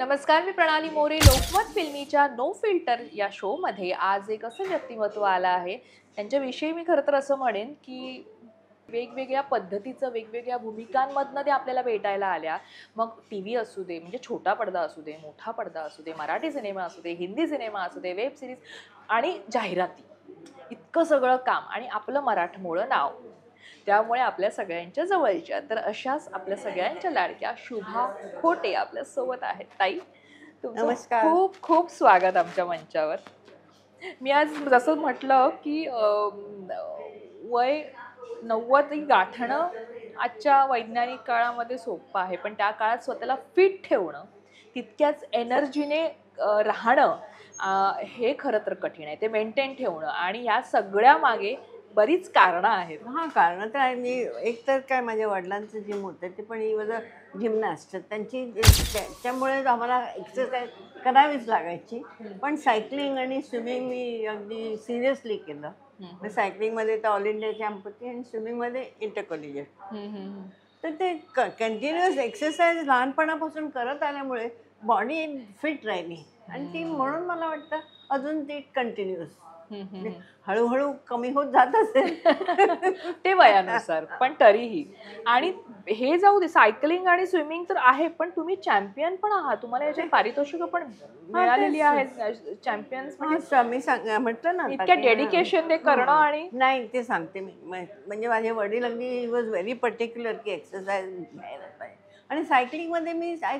नमस्कार, मी प्रणाली More. Lokmat फिल्मीच्या no filter या शो मध्ये आज एक असं व्यक्तिमत्व आलं आहे. त्यांच्याविषयी मी खरं तर असं म्हणेन की वेगवेगळ्या पद्धतीचं वेगवेगळ्या भूमिकांमधनं ते आपल्याला भेटायला आल्या. मग टीव्ही असू दे, म्हणजे छोटा पडदा असू दे, मोठा पडदा असू दे, मराठी सिनेमा असू दे, हिंदी सिनेमा असू दे, वेब सिरीज आणि जाहिराती, इतकं सगळं काम आणि आपलं मराठमोळं नाव, त्यामुळे आपल्या सगळ्यांच्या जवळच्या. तर अशाच आपल्या सगळ्यांच्या लाडक्या शुभा खोटे आपल्या सोबत आहेत. ताई, तुमचं नमस्कार. खूप खूप स्वागत आमच्या मंचावर. मी आज जसं म्हटलं की वय 90 गाठणं आजच्या वैज्ञानिक काळामध्ये सोपं आहे, पण त्या काळात स्वतःला फिट ठेवणं, तितक्याच एनर्जीने राहणं, हे खरं तर कठीण आहे. ते मेंटेन ठेवणं, आणि या सगळ्या मागे बरीच कारणं आहेत. हां, कारणं तर आहे. मी एक तर काय माझ्या वडिलांचं जिम होतं ते पण ही वॉज अ जिमनॅस्ट. त्याच्यामुळे आम्हाला एक्सरसाइज करावीच लागायची. पण सायकलिंग आणि स्विमिंग मी अगदी सिरियसली केलं. मग सायकलिंगमध्ये तर ऑल इंडिया चॅम्प होती आणि स्विमिंगमध्ये इंटर कॉलेजिएट. तर ते कंटिन्युअस एक्सरसाइज लहानपणापासून करत आल्यामुळे बॉडी फिट राहिली आणि ती म्हणून मला वाटतं अजून ती कंटिन्युअस हळूहळू कमी होत जात असेल. ते वयानुसार, पण तरीही. आणि हे जाऊ दे, सायकलिंग आणि स्विमिंग तर आहे, पण तुम्ही चॅम्पियन पण आहात. तुम्हाला याच्यात पारितोषिकं पण मिळालेली आहेत. चॅम्पियन्स म्हणजे मी म्हटलं ना आता इतक्या की डेडिकेशन ते करणं. आणि नाही, ते सांगते मी. म्हणजे माझे वडील अगदी ही वॉज व्हेरी पर्टिक्युलर की एक्सरसाइज घ्यायला पाहिजे. आणि सायकलिंगमध्ये मी आय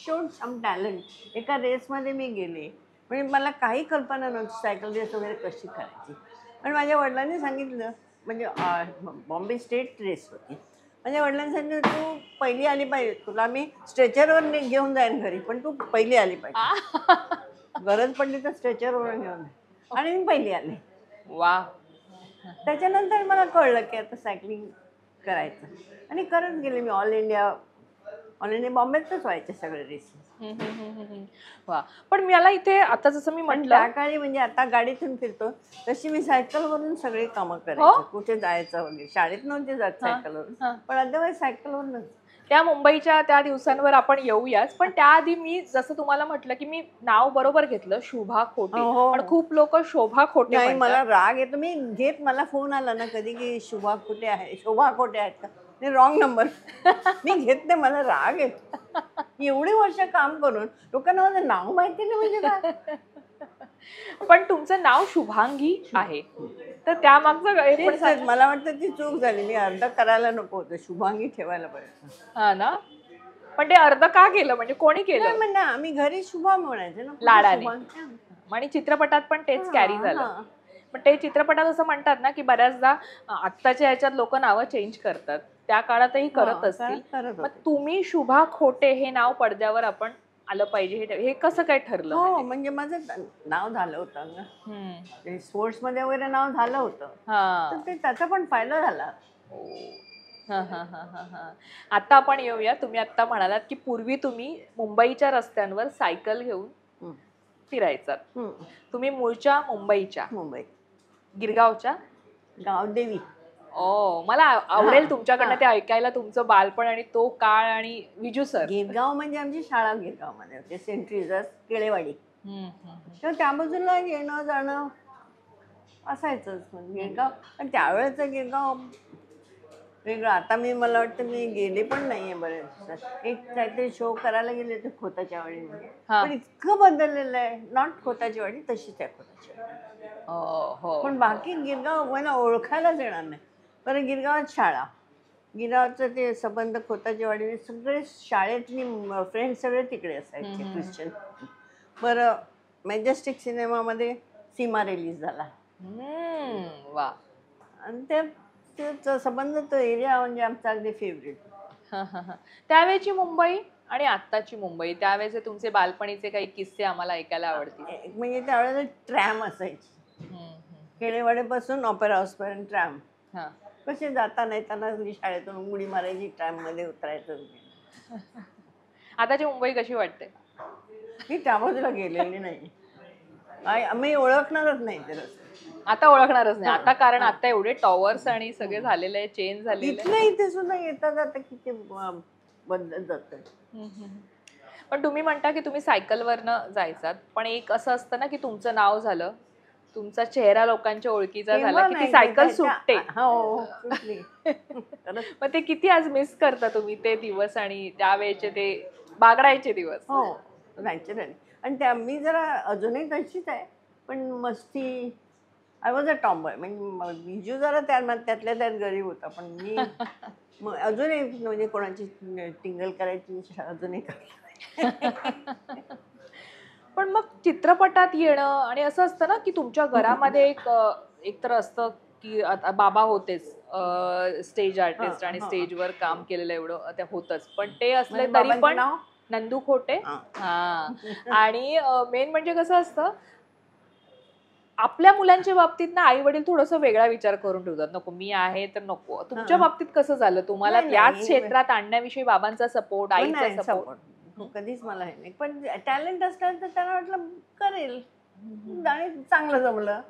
शोड सम टॅलेंट. एका रेसमध्ये मी गेले, म्हणजे मला काही कल्पना नव्हती सायकल रेस वगैरे कशी करायची. पण माझ्या वडिलांनी सांगितलं, म्हणजे बॉम्बे स्टेट रेस होती. माझ्या वडिलांनी सांगितलं, तू पहिली आली पाहिजे. तुला मी स्ट्रेचरवर घेऊन जाईन घरी, पण तू पहिली आली पाहिजे. गरज पडली तर स्ट्रेचरवर घेऊन जाईन. आणि मी पहिली आले. वा. त्याच्यानंतर मला कळलं की आता सायकलिंग करायचं आणि करत गेले मी. ऑल इंडिया बॉम्बेतच व्हायचे सगळे रेसेस. वा. पण मला इथे आता जसं मी पण म्हटलं, त्या काळी म्हणजे आता गाडीतून फिरतो तशी मी सायकलवरून सगळे कामं करायचे. कुठे जायचं वगैरे, शाळेत नव्हते जात सायकलवरून, पण अदरवाईज सायकलवरूनच. त्या मुंबईच्या त्या दिवसांवर आपण येऊयाच. पण त्याआधी मी जसं तुम्हाला म्हटलं की मी नाव बरोबर घेतलं, शुभा खोटे. हो. पण खूप लोक शोभा खोटे नाही, म्हणतात. मला राग येतो. मी घेत, मला फोन आला ना कधी की शुभा खोटे आहे, शोभा खोटे आहेत का, नाही, रॉंग नंबर. मी घेत नाही, मला राग येतो. एवढी वर्ष काम करून लोकांना माझं नाव माहिती नाही म्हणजे काय. पण तुमचं नाव शुभांगी आहे, तर त्यामागचं हे पण तेच मला वाटतं ती चूक झाली. मी अर्ध करायला नको होतं, शुभांगी ठेवायला पाहिजे. हा ना. पण ते अर्ध का केलं, म्हणजे कोणी नाही, केलं? म्हणजे आम्ही घरी शुभा म्हणायचे ना, लाडाने. शुभांगी. आणि चित्रपटात पण तेच कॅरी झालं. हां. पण ते चित्रपटात असं म्हणतात ना की बऱ्याचदा आत्ताच्या ह्याच्यात लोक नावं चेंज करतात, त्या काळातही करत असतील. करत मग होते. तुम्ही शुभा खोटे हे नाव पडद्यावर आपण आलं पाहिजे, हे कसं काय ठरलं? हो, म्हणजे माझं नाव झालं होतं ना, स्पोर्ट्समध्ये वगैरे नाव झालं होतं, तर ते त्याचा पण फायदा झाला. आता आपण येऊया. तुम्ही आता म्हणालात की पूर्वी तुम्ही मुंबईच्या रस्त्यांवर सायकल घेऊन फिरायचात. तुम्ही मूळच्या मुंबईच्या, मुंबई गिरगावच्या, गावदेवी. मला आवडेल तुमच्याकडनं ते ऐकायला, तुमचं बालपण आणि तो काळ. आणि विजू सर, गिरगाव म्हणजे आमची शाळा गिरगावमध्ये होते, सेंट रिझर्स केळेवाडी. तर त्या बाजूला येणं जाणं असायचंच. गिरगाव, पण त्यावेळेचं गिरगाव वेगळं. आता मला वाटतं मी गेले पण नाहीये बरेच. एक काहीतरी शो करायला गेले होते खोताच्या वाडीमध्ये, पण इतकं बदललेलं आहे. नॉट खोताची वाडी, तशीच आहे खोताची वाडी. पण बाकी गिरगाव मला ओळखायलाच येणार नाही. बरं, गिरगावात शाळा, गिरगावचं ते संबंध खोताच्या वाडीने सगळे शाळेतली फ्रेंड्स सगळे तिकडे असायचे, ख्रिश्चन. बरं, मॅजेस्टिक सिनेमामध्ये सीमा रिलीज झाला. वा. आणि त्याचा संबंध, तो एरिया म्हणजे आमचा अगदी फेवरेट. त्यावेळेची मुंबई आणि आत्ताची मुंबई, त्यावेळेचे तुमचे बालपणीचे काही किस्से आम्हाला ऐकायला आवडतील. म्हणजे त्यावेळेला ट्रॅम असायची, केळेवाडीपासून ऑपेरा हाऊसपर्यंत ट्रॅम. कसे जाता येताना शाळेतून उडी मारायची, ट्रॅम मध्ये उतरायचं. आताची मुंबई कशी वाटते? मी त्या बाजूला गेलेली नाही, आम्ही ओळखणारच नाही ते रस्ते. आता ओळखणारच नाही आता, कारण आता एवढे टॉवर्स आणि सगळे झालेले आहे, चेंज झालेले. इथे सुद्धा येता जाता किती बदलत जात. पण तुम्ही म्हणता की तुम्ही सायकलवरनं जायचात, पण एक असं असतं ना की तुमचं नाव झालं, तुमचा चेहरा लोकांच्या ओळखीचा झाला तेव्हा की ती नाही सायकल सुटते. हो सुटली खरंच. मग ते किती आज मिस करता तुम्ही ते दिवस आणि त्यावेळेचे ते बागडायचे दिवस? हो नॅचरली. आणि त्या मी जरा अजूनही तशीच आहे, पण मस्ती. I was a tomboy. म्हणजे बिजू जरा त्यातल्या त्यात गरीब होता, पण मी मग अजूनही म्हणजे कोणाची टिंगल करायची इच्छा अजूनही करते. पण मग चित्रपटात येणं आणि असं असतं ना की तुमच्या घरामध्ये एक तर असतं की आता बाबा होतेच स्टेज हां, आर्टिस्ट आणि हां. स्टेजवर काम केलेलं एवढं ते होतच, पण ते असले म्हणजे तरी बाबांचं पण नाव नंदू खोटे. हां. हा. आणि मेन म्हणजे कसं असतं, आपल्या मुलांच्या बाबतीत ना आई वडील थोडस वेगळा विचार करून ठेवतात, नको मी आहे तर नको. तुमच्या हां. बाबतीत कसं झालं, तुम्हाला नाही, याच नाही. क्षेत्रात आणण्याविषयी बाबांचा सपोर्ट, मग आईचा नाही सपोर्ट? सपोर्ट. कधीच मला हे नाही. पण टॅलेंट असलं तर त्याला वाटलं करेल. आणि चांगलं जमलं.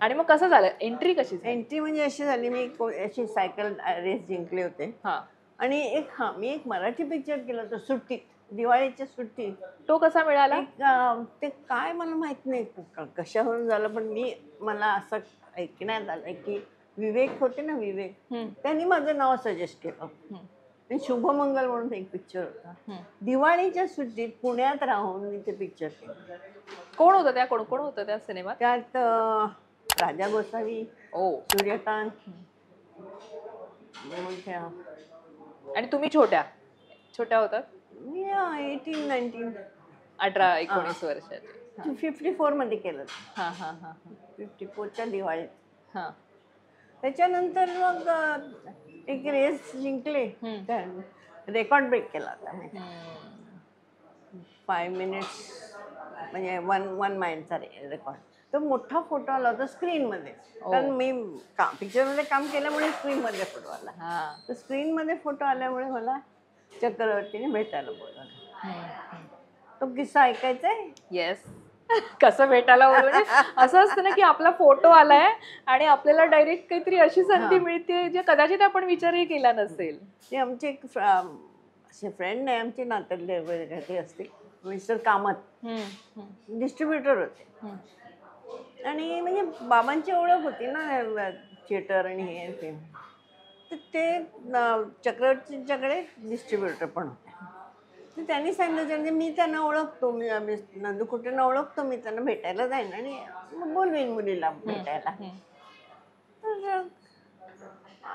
आणि मग कसं झालं, एंट्री कशी झाली? एंट्री म्हणजे अशी झाली, मी अशी सायकल रेस जिंकले होते. हा. आणि मी एक मराठी पिक्चर केलं होतं सुट्टीत, दिवाळीच्या सुट्टीत. तो कसा मिळाला? ते काय मला माहित नाही कशावरून झालं, पण मला असं ऐकण्यात आलं की विवेक होते ना, विवेक, त्यांनी माझं नाव सजेस्ट केलं. आणि शुभमंगल म्हणून एक पिक्चर होता. दिवाळीच्या सुट्टीत पुण्यात राहून मी ते पिक्चर केलं. कोण होतं कोण कोण होतं त्या सिनेमात? त्यात राजा गोसावी, ओ. सूर्यकांत, आणि तुम्ही छोट्या छोट्या होतात? मी 18-19 18-19 वर्षाचे. 54 मध्ये केलं. हा हा हा 54च्या दिवाळीत. हा. त्याच्यानंतर मग एक रेस जिंकले. रेकॉर्ड ब्रेक केला होता मी. 5 मिनिट्स म्हणजे वन माइलचा रेकॉर्ड. तो मोठा फोटो आला होता स्क्रीनमध्ये. कारण मी पिक्चरमध्ये काम केल्यामुळे स्क्रीनमध्ये फोटो आला. तर स्क्रीनमध्ये फोटो आल्यामुळे मला चक्रवर्तीने भेटायला बोलवलं. तो किस्सा ऐकायचा आहे? येस. कसं भेटायला म्हणजे असं असतं ना की आपला फोटो आलाय आणि आपल्याला डायरेक्ट काहीतरी अशी संधी मिळते जे कदाचित आपण विचारही केला नसेल. ते आमचे एक असे फ्रेंड नाही, आमचे नात्यातले वगैरे असतील, मिस्टर कामत डिस्ट्रीब्युटर होते. आणि म्हणजे बाबांची ओळख होती ना थिएटर आणि हे ते, तर ते चक्रवर्तीच्याकडे डिस्ट्रीब्युटर पण होते. तर त्यांनी सांगितलं, मी त्यांना ओळखतो, मी नंदू खोटेंना ओळखतो, मी त्यांना भेटायला जाईन आणि बोलवेन मुलीला भेटायला. तर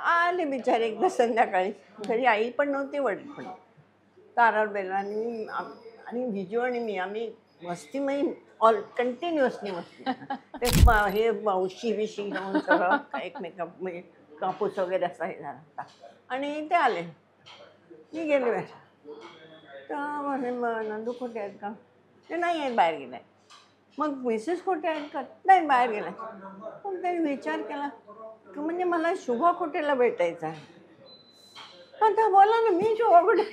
आले बिचारे एकदा संध्याकाळी. घरी आई पण नव्हती, वडील पण. तारावर बेला आणि विजू आणि मी आम्ही मस्ती कंटिन्युअसली मस्ती. ते हे उशी बिशी घेऊन सगळं एकमेका म्हणजे कापूस वगैरे असा हे झाला होता. आणि ते आले, मी गेले बाहेर. तर म्हणे नंदू खोटे आहेत का? ते नाही आहेत, बाहेर गेलाय. मग मिसेस खोटे आहेत का? नाही, बाहेर गेलाय. मग त्यांनी विचार केला की म्हणजे मला शुभा खोटेला भेटायचं आहे. आता बोला ना, मी शुभा खोटे.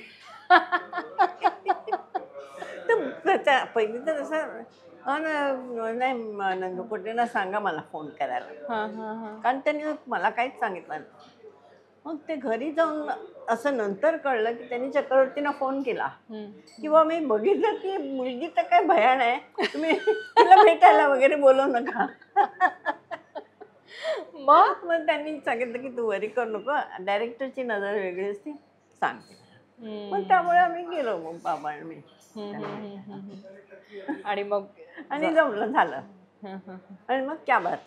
तर पहिली तर असं नाही, नंदू खोटेंना सांगा मला फोन करायला, कारण त्यांनी मला काहीच सांगितलं नाही. मग ते घरी जाऊन असं नंतर कळलं की त्यांनी चक्रवर्तींना फोन केला किंवा मी बघितलं की मुलगी तर काय भयान आहे, तुम्ही तिला भेटायला वगैरे बोलवू नका. मग त्यांनी सांगितलं की तू वरी करू नको, डायरेक्टरची नजर वेगळी असते, सांगते. मग त्यामुळे आम्ही गेलो, मग बाबा आणि मी. आणि मग जमलं, झालं. आणि मग क्या बात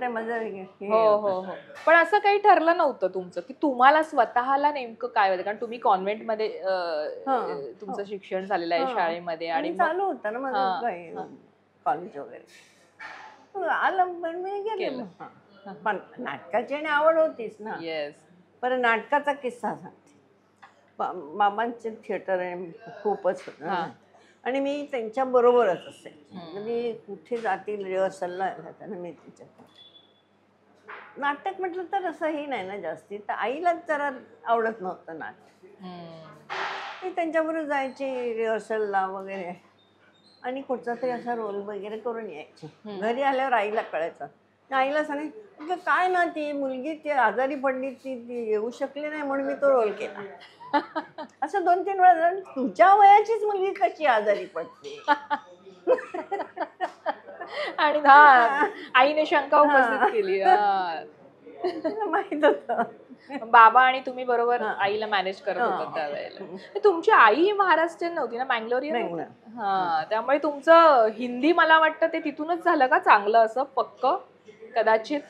आहे माझं. हो हो हो. पण असं काही ठरलं नव्हतं तुमचं की तुम्हाला स्वतःला नेमकं काय होतं, कारण तुम्ही कॉन्व्हेंटमध्ये तुमचं शिक्षण झालेलं आहे, शाळेमध्ये, आणि चालू होतं ना माझं कॉलेज वगैरे. आलं पण मी गेले. पण नाटकाची आणि आवड होतीच ना. येस. बरं, नाटकाचा किस्सा सांगते. बाबांचे थिएटर खूपच होतं आणि मी त्यांच्या बरोबरच असे. मी कुठे जातील रिहर्सलला जाताना मी त्यांच्या. नाटक म्हटलं तर असंही नाही ना जास्ती, तर आईलाच जरा आवडत नव्हतं नाटक. मी त्यांच्याबरोबर जायची रिहर्सलला वगैरे आणि कुठचा तरी असा रोल वगैरे करून यायचे. घरी आल्यावर आईला कळायचं आईला सांगे काय ना ती मुलगी ती आजारी पडली ती येऊ शकली नाही म्हणून मी तो रोल केला. असं 2-3 वेळा झालं. तुझ्या वयाचीच मुलगी कशी आजारी पडते. आणि आईने शंका उपस्थित केली. तिला माहित होतं. बाबा आणि तुम्ही बरोबर हा. आईला मॅनेज करत हा. होता त्यावेळेला. तुमची आई ही महाराष्ट्रीयन नव्हती ना, मँगलोरियन होती? बँगलोर. हा, त्यामुळे तुमचं हिंदी मला वाटतं ते तिथूनच झालं का चांगलं असं पक्क कदाचित?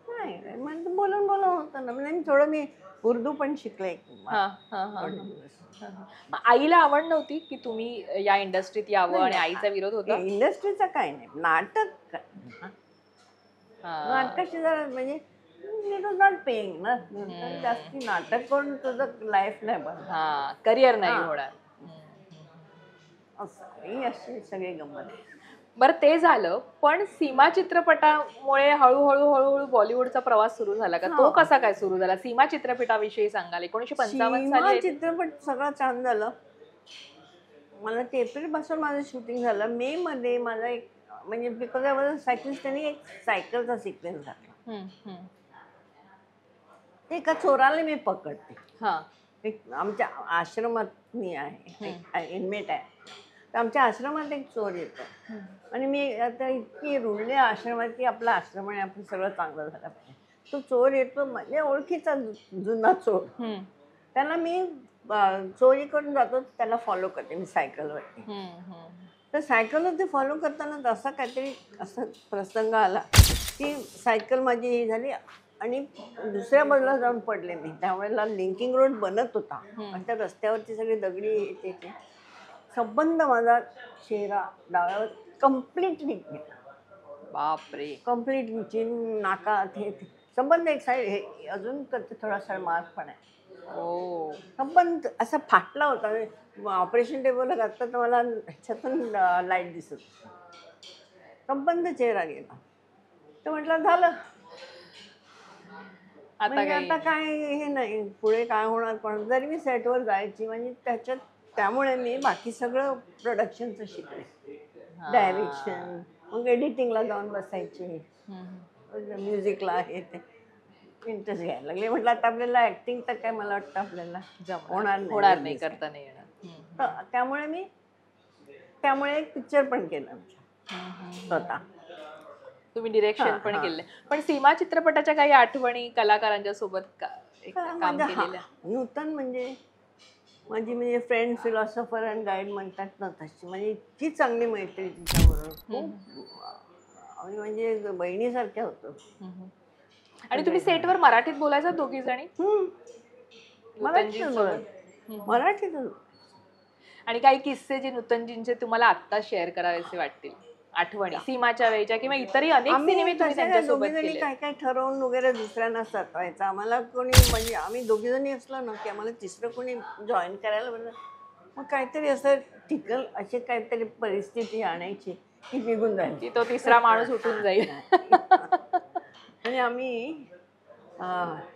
नाही म्हणजे बोलून बोलून होतं ना. म्हणजे थोडं मी उर्दू पण शिकले. हा हा हा थोडे दिवस. मग आईला आवड नव्हती की तुम्ही या इंडस्ट्रीत यावं आणि आईचा विरोध होता? इंडस्ट्रीचं काय नाही, नाटक हा. नाटकाची जरा म्हणजे इट वॉज नॉट पेईंग ना. जास्ती नाटक करून तुझं लाईफ नाही बनत. हा, करिअर नाही हा. होणार. असं ही अशी सगळी गंमत आहे. बरं ते झालं, पण सीमा चित्रपटामुळे हळूहळू हळूहळू बॉलिवूडचा प्रवास सुरू झाला का? तो कसा काय सुरू झाला? सीमा चित्रपटाविषयी सांगाल. 1955 सीमा साली चित्रपट सगळं छान झालं. मला ते एप्रिल पासून माझं शूटिंग झालं. मे मध्ये माझा एक म्हणजे बिकॉज आय वॉज सायकलिस्ट त्यांनी एक सायकलचा सिक्वेन्स घातला. ते एका चोराला मी पकडते. हा. एक आमच्या आश्रमात मी आहे इनमेट आहे. तर आमच्या आश्रमात एक चोर येतो आणि मी आता इतकी रुळले आश्रमात की आपला आश्रम आणि आपण सगळं चांगलं झालं पाहिजे. तो चोर येतो म्हणजे ओळखीचा जुना चोर. त्याला मी चोरी करून जातो त्याला फॉलो करते मी सायकलवरती. तर सायकलवरती फॉलो करताना असा काहीतरी असा प्रसंग आला की सायकल माझी ही झाली आणि दुसऱ्या बाजूला जाऊन पडले मी. त्यावेळेला लिंकिंग रोड बनत होता आणि त्या रस्त्यावरती सगळी दगडी येते. संबंध माझा चेहरा डाव्यावर कम्प्लिटली गेला. बापरे. कम्प्लीट नाका हे संबंध एक साईड हे अजून थोडासा मार्क पण आहे. संबंध असा फाटला होता. ऑपरेशन टेबलला घातलं तर मला ह्याच्यातून लाईट दिसत. संबंध चेहरा गेला. तर म्हटलं झालं आता काय हे नाही पुढे काय होणार. पण जरी मी सेटवर जायची म्हणजे त्यामुळे मी बाकी सगळं प्रोडक्शनचं शिकले. डायरेक्शन मग एडिटिंगला जाऊन बसायचे. म्युझिकला हे ते इंटरेस्ट घ्यायला लागले. म्हटलं आता आपल्याला ऍक्टिंग तर काय मला वाटतं आपल्याला होणार नाही, करता नाही येणार. त्यामुळे एक पिक्चर पण केलं स्वतः. तुम्ही डिरेक्शन पण केले. पण सीमा चित्रपटाच्या काही आठवणी कलाकारांच्या सोबत काम केलेल्या? नूतन म्हणजे माझी म्हणजे फ्रेंड फिलॉसॉफर अँड गाईड म्हणतात ना तशी म्हणजे इतकी चांगली मैत्री तिच्याबरोबर. खूप म्हणजे बहिणीसारख्या होतो. आणि तुम्ही सेटवर मराठीत बोलायचा दोघी जणी? मराठीतच. आणि काही किस्से जे नूतनजींचे तुम्हाला आत्ता शेअर करावेसे वाटतील, आठवणी सीमाच्या वेळेच्या किंवा इतरही अनेक सिनेमे तुम्ही त्यांच्यासोबत केले? काय काय ठरवून वगैरे दुसऱ्यांना सतवायचं. आम्हाला कोणी म्हणजे आम्ही दोघी जणी असलो ना की आम्हाला तिसरं कोणी जॉईन करायला बरं मग काहीतरी असं ठिकल अशी काहीतरी परिस्थिती आणायची की निघून जाईल की तो तिसरा माणूस उठून जाईल. आणि आम्ही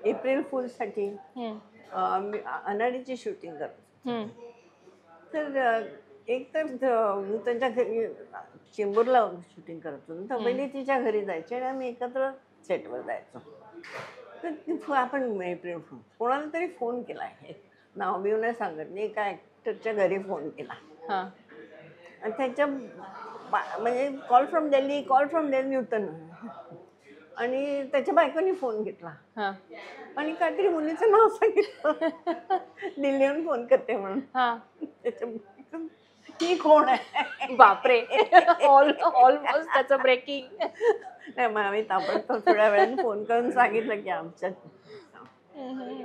एप्रिल फूलसाठी अनाडीची शूटिंग करतो. तर एक तर त्यांच्या घरी चेंबूरला शूटिंग करत होतो. तर पहिले तिच्या घरी जायचे आणि आम्ही एकत्र सेटवर जायचो. तर आपण एप्रिल फूल कोणाला तरी फोन केला आहे नाव बिव नाही सांगत नाही एका ॲक्टरच्या घरी फोन केला. आणि त्याच्या म्हणजे कॉल फ्रॉम दिल्ली होतं आणि त्याच्या बायकोनी फोन घेतला आणि काहीतरी मुलीचं नाव सांगितलं दिल्लीहून फोन करते म्हणून. त्याच्या ही कोण आहे? बापरे. ऑलमोस्ट त्याचं ब्रेकिंग. नाही मग आम्ही ताबडतोब थोड्या वेळाने फोन करून सांगितलं की आमच्यात.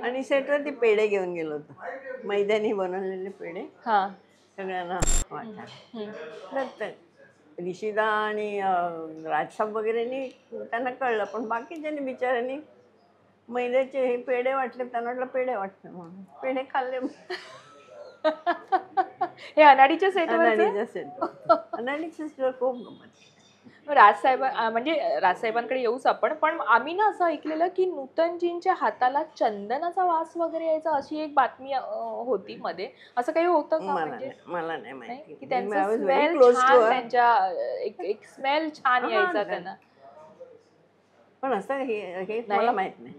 आणि सेटवर ते पेढे घेऊन गेलो होतो. मैद्यानी बनवलेले पेढे सगळ्यांना वाटायला. ऋषिदा आणि राजसाहेब वगैरेनी त्यांना कळलं पण बाकीच्यांनी बिचाऱ्यांनी मैद्याचे हे पेढे वाटले. त्यांना वाटलं पेढे वाटले म्हणून पेढे खाल्ले. हे अनाडीच्या सेटवर अनाडीच्या सेटवर खूप गमत. राजसाहेब म्हणजे राजसाहेबांकडे येऊच आपण. पण आम्ही ना असं ऐकलेलं की नूतनजींच्या हाताला चंदनाचा वास वगैरे यायचा अशी एक बातमी होती मध्ये. असं काही होतं का? म्हणजे मला नाही माहिती की त्यांचा स्मेल छान, त्यांच्या एक स्मेल छान यायचा त्यांना. पण असं हे मला माहित नाही.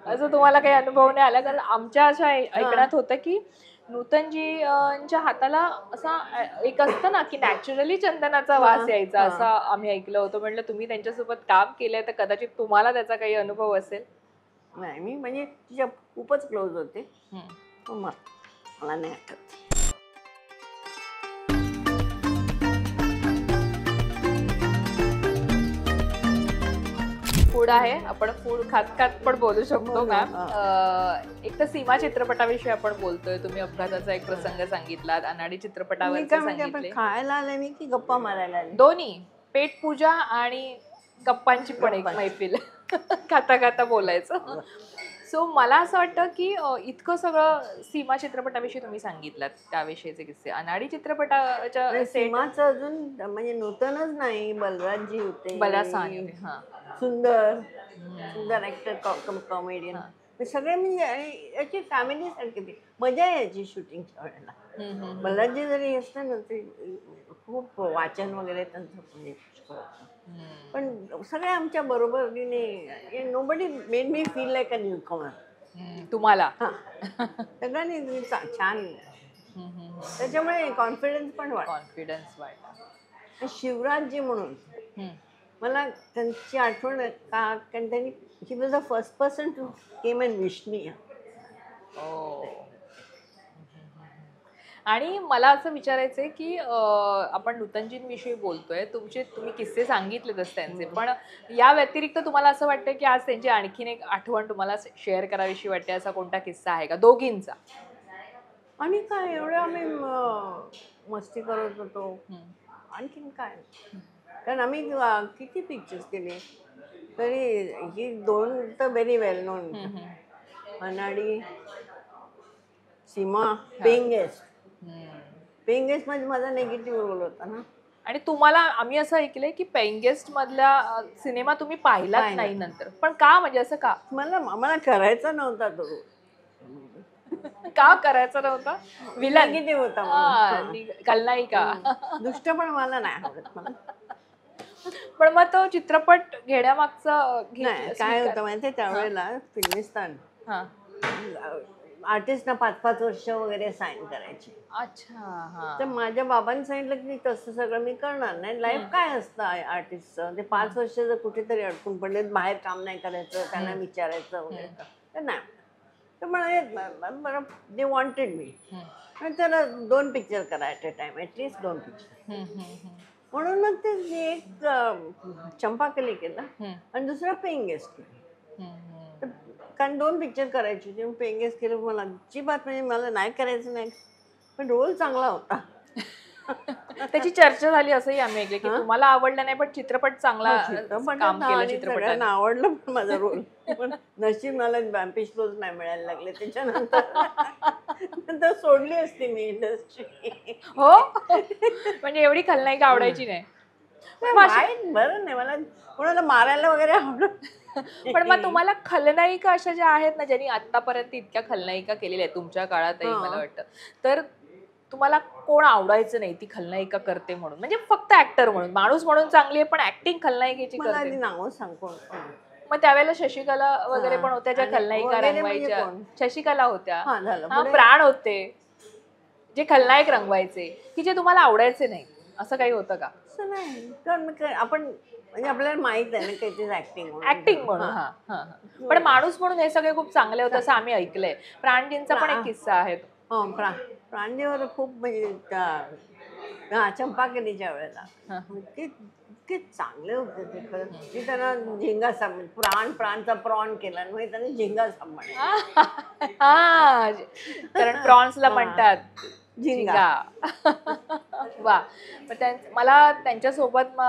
असं तुम्हाला काही अनुभव नाही आला? कारण आमच्या अशा ऐकण्यात होतं की नूतनजींच्या हाताला असा एक असतं ना की नॅचरली चंदनाचा वास यायचा, असं आम्ही ऐकलं होतं. म्हटलं तुम्ही त्यांच्यासोबत काम केलंय तर कदाचित तुम्हाला त्याचा काही अनुभव असेल. नाही, मी म्हणजे तिच्या खूपच क्लोज होते. मला नाही आठवत. फूड आहे, आपण फूड खात खात पण बोलू शकतो मॅम. एक तर सीमा चित्रपटाविषयी आपण बोलतोय, तुम्ही अपघाताचा एक प्रसंग सांगितलात, अनाडी चित्रपटावर सांगितले. खायला आले मी की गप्पा मारायला आले? दोन्ही, पेट पूजा आणि गप्पांची पण एक मैफिल. खाता खाता बोलायचं. सो मला असं वाटतं की इतकं सगळं सीमा चित्रपटाविषयी तुम्ही सांगितलं, त्याविषयीचे किस्से. अनाडी चित्रपटाच्या सीमाचं अजून म्हणजे नूतनच नाही, बलराजजी होते, सुंदर सुंदर ऍक्टर, कॉमेडियन, सगळे म्हणजे याची फॅमिली सारखी मजा यायची शूटिंगच्या वेळेला. बलराजजी जरी असलं ना ते खूप वाचन वगैरे त्यांचं, पण सगळे आमच्या बरोबरीने, nobody made me feel like a newcomer. तुम्हाला सगळ्यांनी छान, त्याच्यामुळे कॉन्फिडन्स वाढला. शिवराजजी म्हणून मला त्यांची आठवण का, कारण त्यांनी he was the first person to came and wish me. आणि मला असं विचारायचंय की आपण नूतनजींविषयी बोलतोय, तुम्ही किस्से सांगितलेच त्यांचे, पण या व्यतिरिक्त तुम्हाला असं वाटतं की आज त्यांची आणखीन एक आठवण तुम्हाला शेअर करावीशी वाटते, असा कोणता किस्सा आहे का दोघींचा? आणि काय एवढं आम्ही मस्ती करत होतो, आणखीन काय, कारण आम्ही किती पिक्चर्स केले तरी ही दोन तर व्हेरी वेल नोन, अनाडी, सीमा, पेइंग गेस्ट. पेइंग गेस्ट मध्ये माझा निगेटिव्ह रोल होता ना. आणि तुम्हाला आम्ही असं ऐकलंय की पेइंग गेस्ट मधला सिनेमा तुम्ही पाहिलाच नाही नंतर, पण का, म्हणजे असं का? मला करायचा नव्हता तो. का करायचा नव्हता? विलन निगेटिव्ह होता, खलनायिका, दुष्ट, पण मला नाही आवडत. मला पण मग तो चित्रपट घेण्यामागचं काय होतं माहितीये, त्यावेळेला फिल्मिस्तान आर्टिस्ट ना 5-5 वर्ष वगैरे साईन करायचे. अच्छा. तर माझ्या बाबांनी सांगितलं की तसं सगळं मी करणार नाही. लाईफ काय असतं आर्टिस्टचं, ते 5 वर्ष जर कुठेतरी अडकून पडले, बाहेर काम नाही करायचं, त्यांना विचारायचं वगैरे, तर नाही. तर मला दे वॉन्टेड मी, त्याला 2 पिक्चर करा at a time, at least 2 picture. म्हणून मग ते एक चंपाकली केलं आणि दुसरा पेइंग गेस्ट केलं. कारण 2 पिक्चर करायची होती, पेइंग गेस्ट केलं. मला अजिबात म्हणजे मला नाही करायचं नाही, पण रोल चांगला होता. त्याची चर्चा झाली असंही आम्ही ऐकलं की तुम्हाला आवडलं नाही, पण चित्रपट चांगला काम केलं, चित्रपटाने आवडलं पण माझा रोल. पण नशीब मला बॅम्पिश रोज नाही मिळायला लागले त्याच्यानंतर सोडली असती मी इंडस्ट्री. हो, म्हणजे एवढी खलनायिका आवडायची नाही. बरं नाही, मला कोणाला मारायला वगैरे आवडत. पण मग तुम्हाला खलनायिका अशा ज्या आहेत ना, ज्यांनी आतापर्यंत इतक्या खलनायिका केलेल्या आहेत तुमच्या काळातही, मला वाटतं, तर तुम्हाला कोण आवडायचं नाही ती खलनायिका करते म्हणून, म्हणजे फक्त ऍक्टर म्हणून, माणूस म्हणून चांगली आहे पण ऍक्टिंग खलनायिकेची करते? नाव सांगू. मग त्यावेळेला शशिकला वगैरे पण होत्या ज्या खलनायिका रंगवायच्या. शशिकला होत्या, प्राण होते जे खलनायक रंगवायचे, की जे तुम्हाला आवडायचे नाही, असं काही होतं का? असं नाही, कारण आपण म्हणजे आपल्याला माहित आहे ना काही ऍक्टिंग म्हणून. पण माणूस म्हणून हे सगळे खूप चांगले होते असं आम्ही ऐकलंय. प्राणजींचा पण एक किस्सा आहे. प्राणजीवर खूप म्हणजे चंपाकलीच्या वेळेला इतके चांगले होते ते. खरंच की त्यांना झिंगा प्राणचा प्रॉन केला, म्हणजे त्यांनी झिंगा सांभाळला. कारण प्रॉन्सला म्हणतात झिंगा. वा. मला त्यांच्यासोबत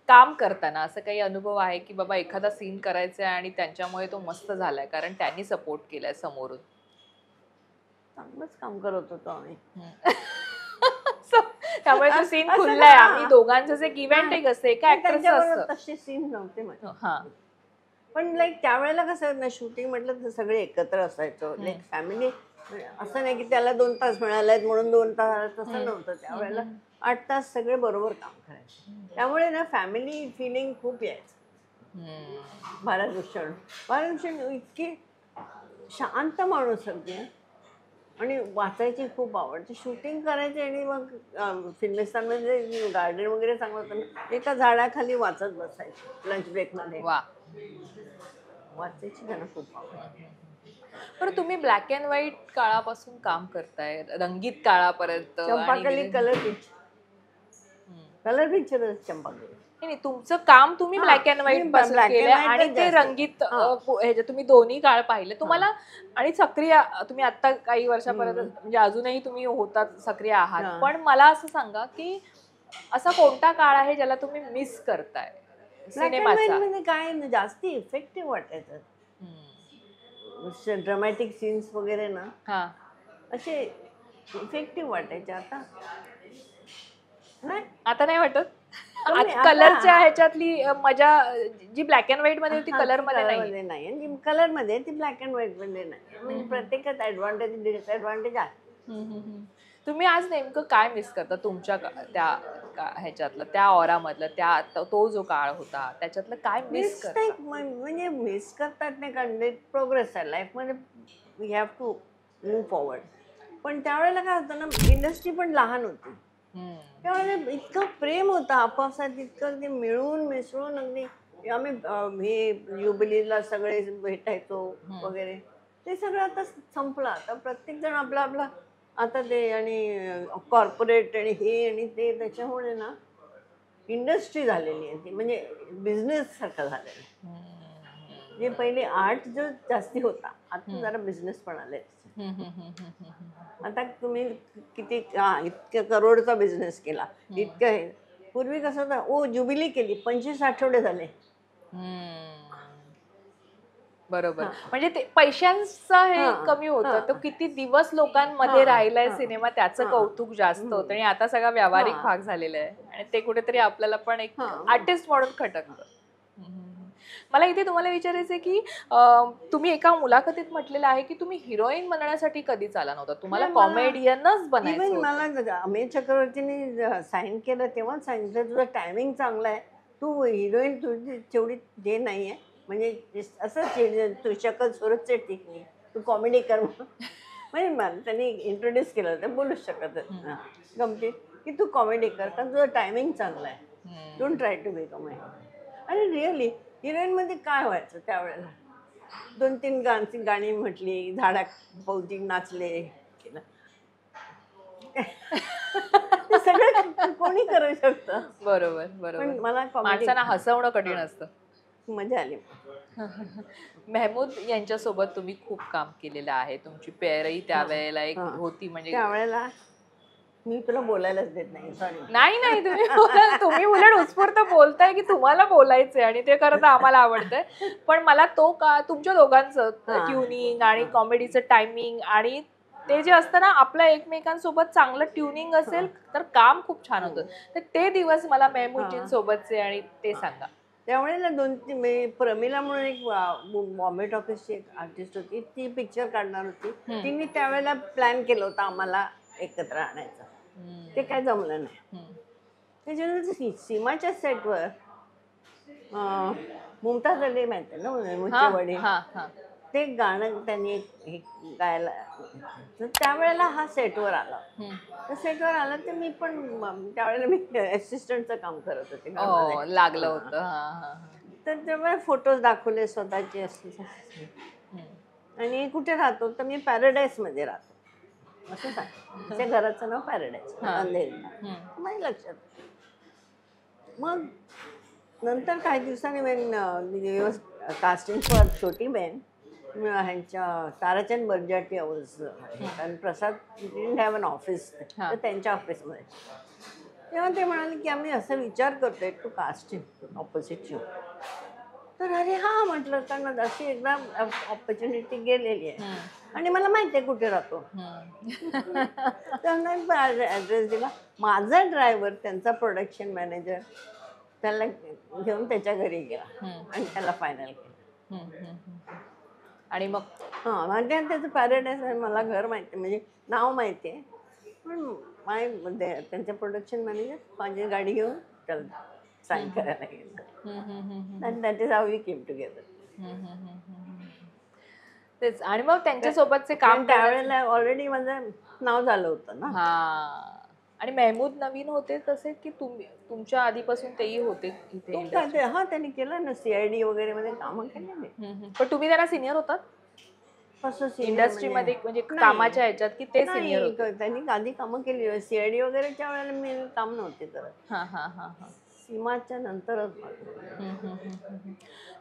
काम करताना असं काही अनुभव आहे की बाबा एखादा सीन करायचा आहे आणि त्यांच्यामुळे तो मस्त झालाय, कारण त्यांनी सपोर्ट केलाय समोरून? चांगलंच काम करत होतो आम्ही. त्यामुळे तो सीन खुललाय. आम्ही दोघांचं जे इव्हेंट एक असते, एका ऍक्टरचं असतं, तसे सीन नव्हते माझे. पण लाईक त्यावेळेला कसं ना, शूटिंग म्हटलं तर सगळे एकत्र असायचो, लाईक फॅमिली. असं नाही की त्याला 2 तास मिळालेत म्हणून 2 तास, तसं नव्हतं. त्यावेळेला 8 तास सगळे बरोबर काम करायचे. त्यामुळे ना फॅमिली फिलिंग खूप यायचं. भारतभूषण. भारतभूषण इतकी शांत माणूस अगदी, आणि वाचायची खूप आवडते. शूटिंग करायची आणि मग फिल्मिस्तानमध्ये गार्डन वगैरे चांगलं होतं ना, एका झाडाखाली वाचत बसायची लंच ब्रेकमध्ये. वा. वाचायची त्यांना खूप आवड. बरं, तुम्ही ब्लॅक अँड व्हाईट काळापासून काम करताय रंगीत काळापर्यंत आणि चंपाकली कलर पिक्चर, कलर पिक्चरच चंपाकली. नाही, तुमचं काम तुम्ही ब्लॅक अँड व्हाईट पासून black and केलंय white आणि च ते जास्त. रंगीत ह्याच्यात तुम्ही दोन्ही काळ पाहिले तुम्हाला. आणि सक्रिय तुम्ही आता काही वर्षापर्यंत म्हणजे अजूनही तुम्ही होतात सक्रिय आहात, पण मला असं सांगा की असा कोणता काळ आहे ज्याला तुम्ही मिस करताय ब्लॅक अँड व्हाईट सिनेमाचा? मध्ये काय ना, जास्ती इफेक्टिव्ह वाटायचं. ड्रामॅटिक सीन्स वगैरे ना हा. असे इफेक्टिव्ह वाटायचे. आता नाही. आता नाही वाटत. कमी आता. कलरच्या ह्याच्यातली मजा जी ब्लॅक अँड व्हाईट मध्ये होती हा, कलर ती मध्ये नाही. कलरमध्ये नाही, आणि कलर मध्ये ती ब्लॅक अँड व्हाईट मध्ये नाही. म्हणजे प्रत्येकात ऍडव्हान्टेज डिसएडव्हान्टेज आहे. तुम्ही आज नेमकं काय मिस करता तुमच्या ह्याच्यातलं त्या ऑरामधलं तो जो काळ होता त्याच्यातलं काय मिस करता? म्हणजे मिस करतात नाही, कारण प्रोग्रेस आहे लाईफमध्ये. We have to move forward. पण त्यावेळेला काय होतं ना, इंडस्ट्री पण लहान होती. त्यावेळेला इतकं प्रेम होतं आपापसात, इतकं ते मिळून मिसळून अगदी. आम्ही हे युबिलीला सगळे भेटायचो वगैरे. ते सगळं आता संपलं. आता प्रत्येक जण आपला आपला आता ते, आणि कॉर्पोरेट आणि हे आणि ते, त्याच्यामुळे ना इंडस्ट्री झालेली आहे ती, म्हणजे बिझनेस सारखं झालेलं आहे. जे पहिले आर्ट जो जास्ती होता, आता जरा बिझनेस पण आले. आता तुम्ही किती इतक्या करोडचा बिझनेस केला, इतकं हे. पूर्वी कसं होतं, ओ जुबिली केली 25 आठवडे झाले. बरोबर. म्हणजे ते पैशांचं हे कमी होतं, तो किती दिवस लोकांमध्ये राहिलाय सिनेमा त्याचं कौतुक जास्त होतं. आणि आता सगळा व्यावहारिक भाग झालेला आहे आणि ते कुठेतरी आपल्याला पण एक आर्टिस्ट म्हणून खटकतं. मला इथे तुम्हाला विचारायचंय की तुम्ही एका मुलाखतीत म्हटलेलं आहे की तुम्ही हिरोईन बनण्यासाठी कधीच आला नव्हता, तुम्हाला कॉमेडियनच बनायचं इव्हन होतं. मला अमित चक्रवर्तीने साईन केलं तेव्हा सांगितलं, तुझं टायमिंग चांगलं आहे, तू हिरोईन तुझी तेवढी जे नाही आहे, म्हणजे असं तू शकल सुरत ठीक नाही, तू कॉमेडी कर. म्हणजे मला त्यांनी इंट्रोड्यूस केलं होतं, बोलूच शकत गमतीत की तू कॉमेडी कर, कारण तुझं टायमिंग चांगलं आहे, don't try to be comedy. आणि रिअली हिरोईनमध्ये काय व्हायचं त्यावेळेला, 2-3 गाणी म्हटली, झाडा पौती नाचले केलं. ते सगळं कोणी करू शकतं. बरोबर पण बरोबर. मला माणसांना हसवणं कठीण असतं. मजा आली. मेहमूद यांच्यासोबत तुम्ही खूप काम केलेलं आहे, तुमची पेअरही त्यावेळेला एक होती. म्हणजे त्यावेळेला मी तुला बोलायलाच देत नाही, सॉरी. नाही नाही, तुम्ही उलट उत्स्फूर्त बोलताय की तुम्हाला बोलायचंय आणि ते खरं तर आम्हाला आवडतंय. पण मला तो का तुमच्या दोघांचं ट्युनिंग आणि कॉमेडीचं टायमिंग आणि ते जे असतं ना, आपलं एकमेकांसोबत चांगलं ट्युनिंग असेल तर काम खूप छान होतं. तर ते दिवस मला मेहमूदजींसोबतचे आणि ते सांगा. त्यावेळेला 2-3 प्रमिला म्हणून एक बॉम्बे टॉकीजची एक आर्टिस्ट होती, ती पिक्चर काढणार होती. तिने त्यावेळेला प्लॅन केलं होतं आम्हाला एकत्र आणायचं. ते काय जमलं नाही. त्याच्यानंतर सीमाच्या सेटवर मुमताज अली माहिती ना, मुझे वडील, ते गाणं त्यांनी गायला. तर त्यावेळेला हा सेटवर आला. तर सेटवर आला तर मी पण त्यावेळेला मी असिस्टंटचं काम करत होते, लागलं होतं. तर तेव्हा फोटोज दाखवले स्वतःचे असले. आणि कुठे राहतो तर मी पॅराडाईजमध्ये राहतो असं सांग. त्या घराचं नाव पॅराडाईज अंधेरीला. माझ्या लक्षात. मग नंतर काही दिवसांनी कास्टिंग फॉर छोटी बहीण ह्यांच्या ताराचंद बर्जाटी आणि प्रसाद डिडंट हॅव अन ऑफिस, तर त्यांच्या ऑफिसमध्ये. तेव्हा ते म्हणाले की आम्ही असा विचार करतोय टू कास्टिंग ऑपोजिट यू. तर अरे हा म्हटलं, कारण अशी एकदा ऑपॉर्च्युनिटी गेलेली आहे आणि मला माहिती आहे कुठे राहतो. त्यांना ॲड्रेस दिला. माझा ड्रायव्हर, त्यांचा प्रोडक्शन मॅनेजर, त्याला घेऊन त्याच्या घरी गेला आणि त्याला फायनल केलं. आणि मग म्हणजे त्याचं पॅराडाईज आहे, मला घर माहिती, म्हणजे नाव माहिती आहे. पण त्यांच्या प्रोडक्शन मॅनेजर माझी गाडी घेऊन त्याला साईन करायला गेलो. हम्म, हम्म, हम्म, हम्म. आणि that is how we came together. तेच. आणि मग त्यांच्या सोबतचे काम कारण त्यावेळेला ऑलरेडी माझं नाव झालं होतं ना. हा. आणि मेहमूद नवीन होते तसे की तुमच्या आधीपासून तेही होते इथे industry? हा त्यांनी केलं ना CID वगैरे मध्ये कामं केलेली. पण तुम्ही त्यांना सिनियर होतात कसं senior इंडस्ट्रीमध्ये, म्हणजे नाही. कामाच्या ह्याच्यात, की ते सिनियर नाही, होते? त्यांनी आधी कामं केली. CID वगैरेच्या वेळेला मी काम नव्हते करत. हा हा हा हा. सीमाच्या नंतरच माझं.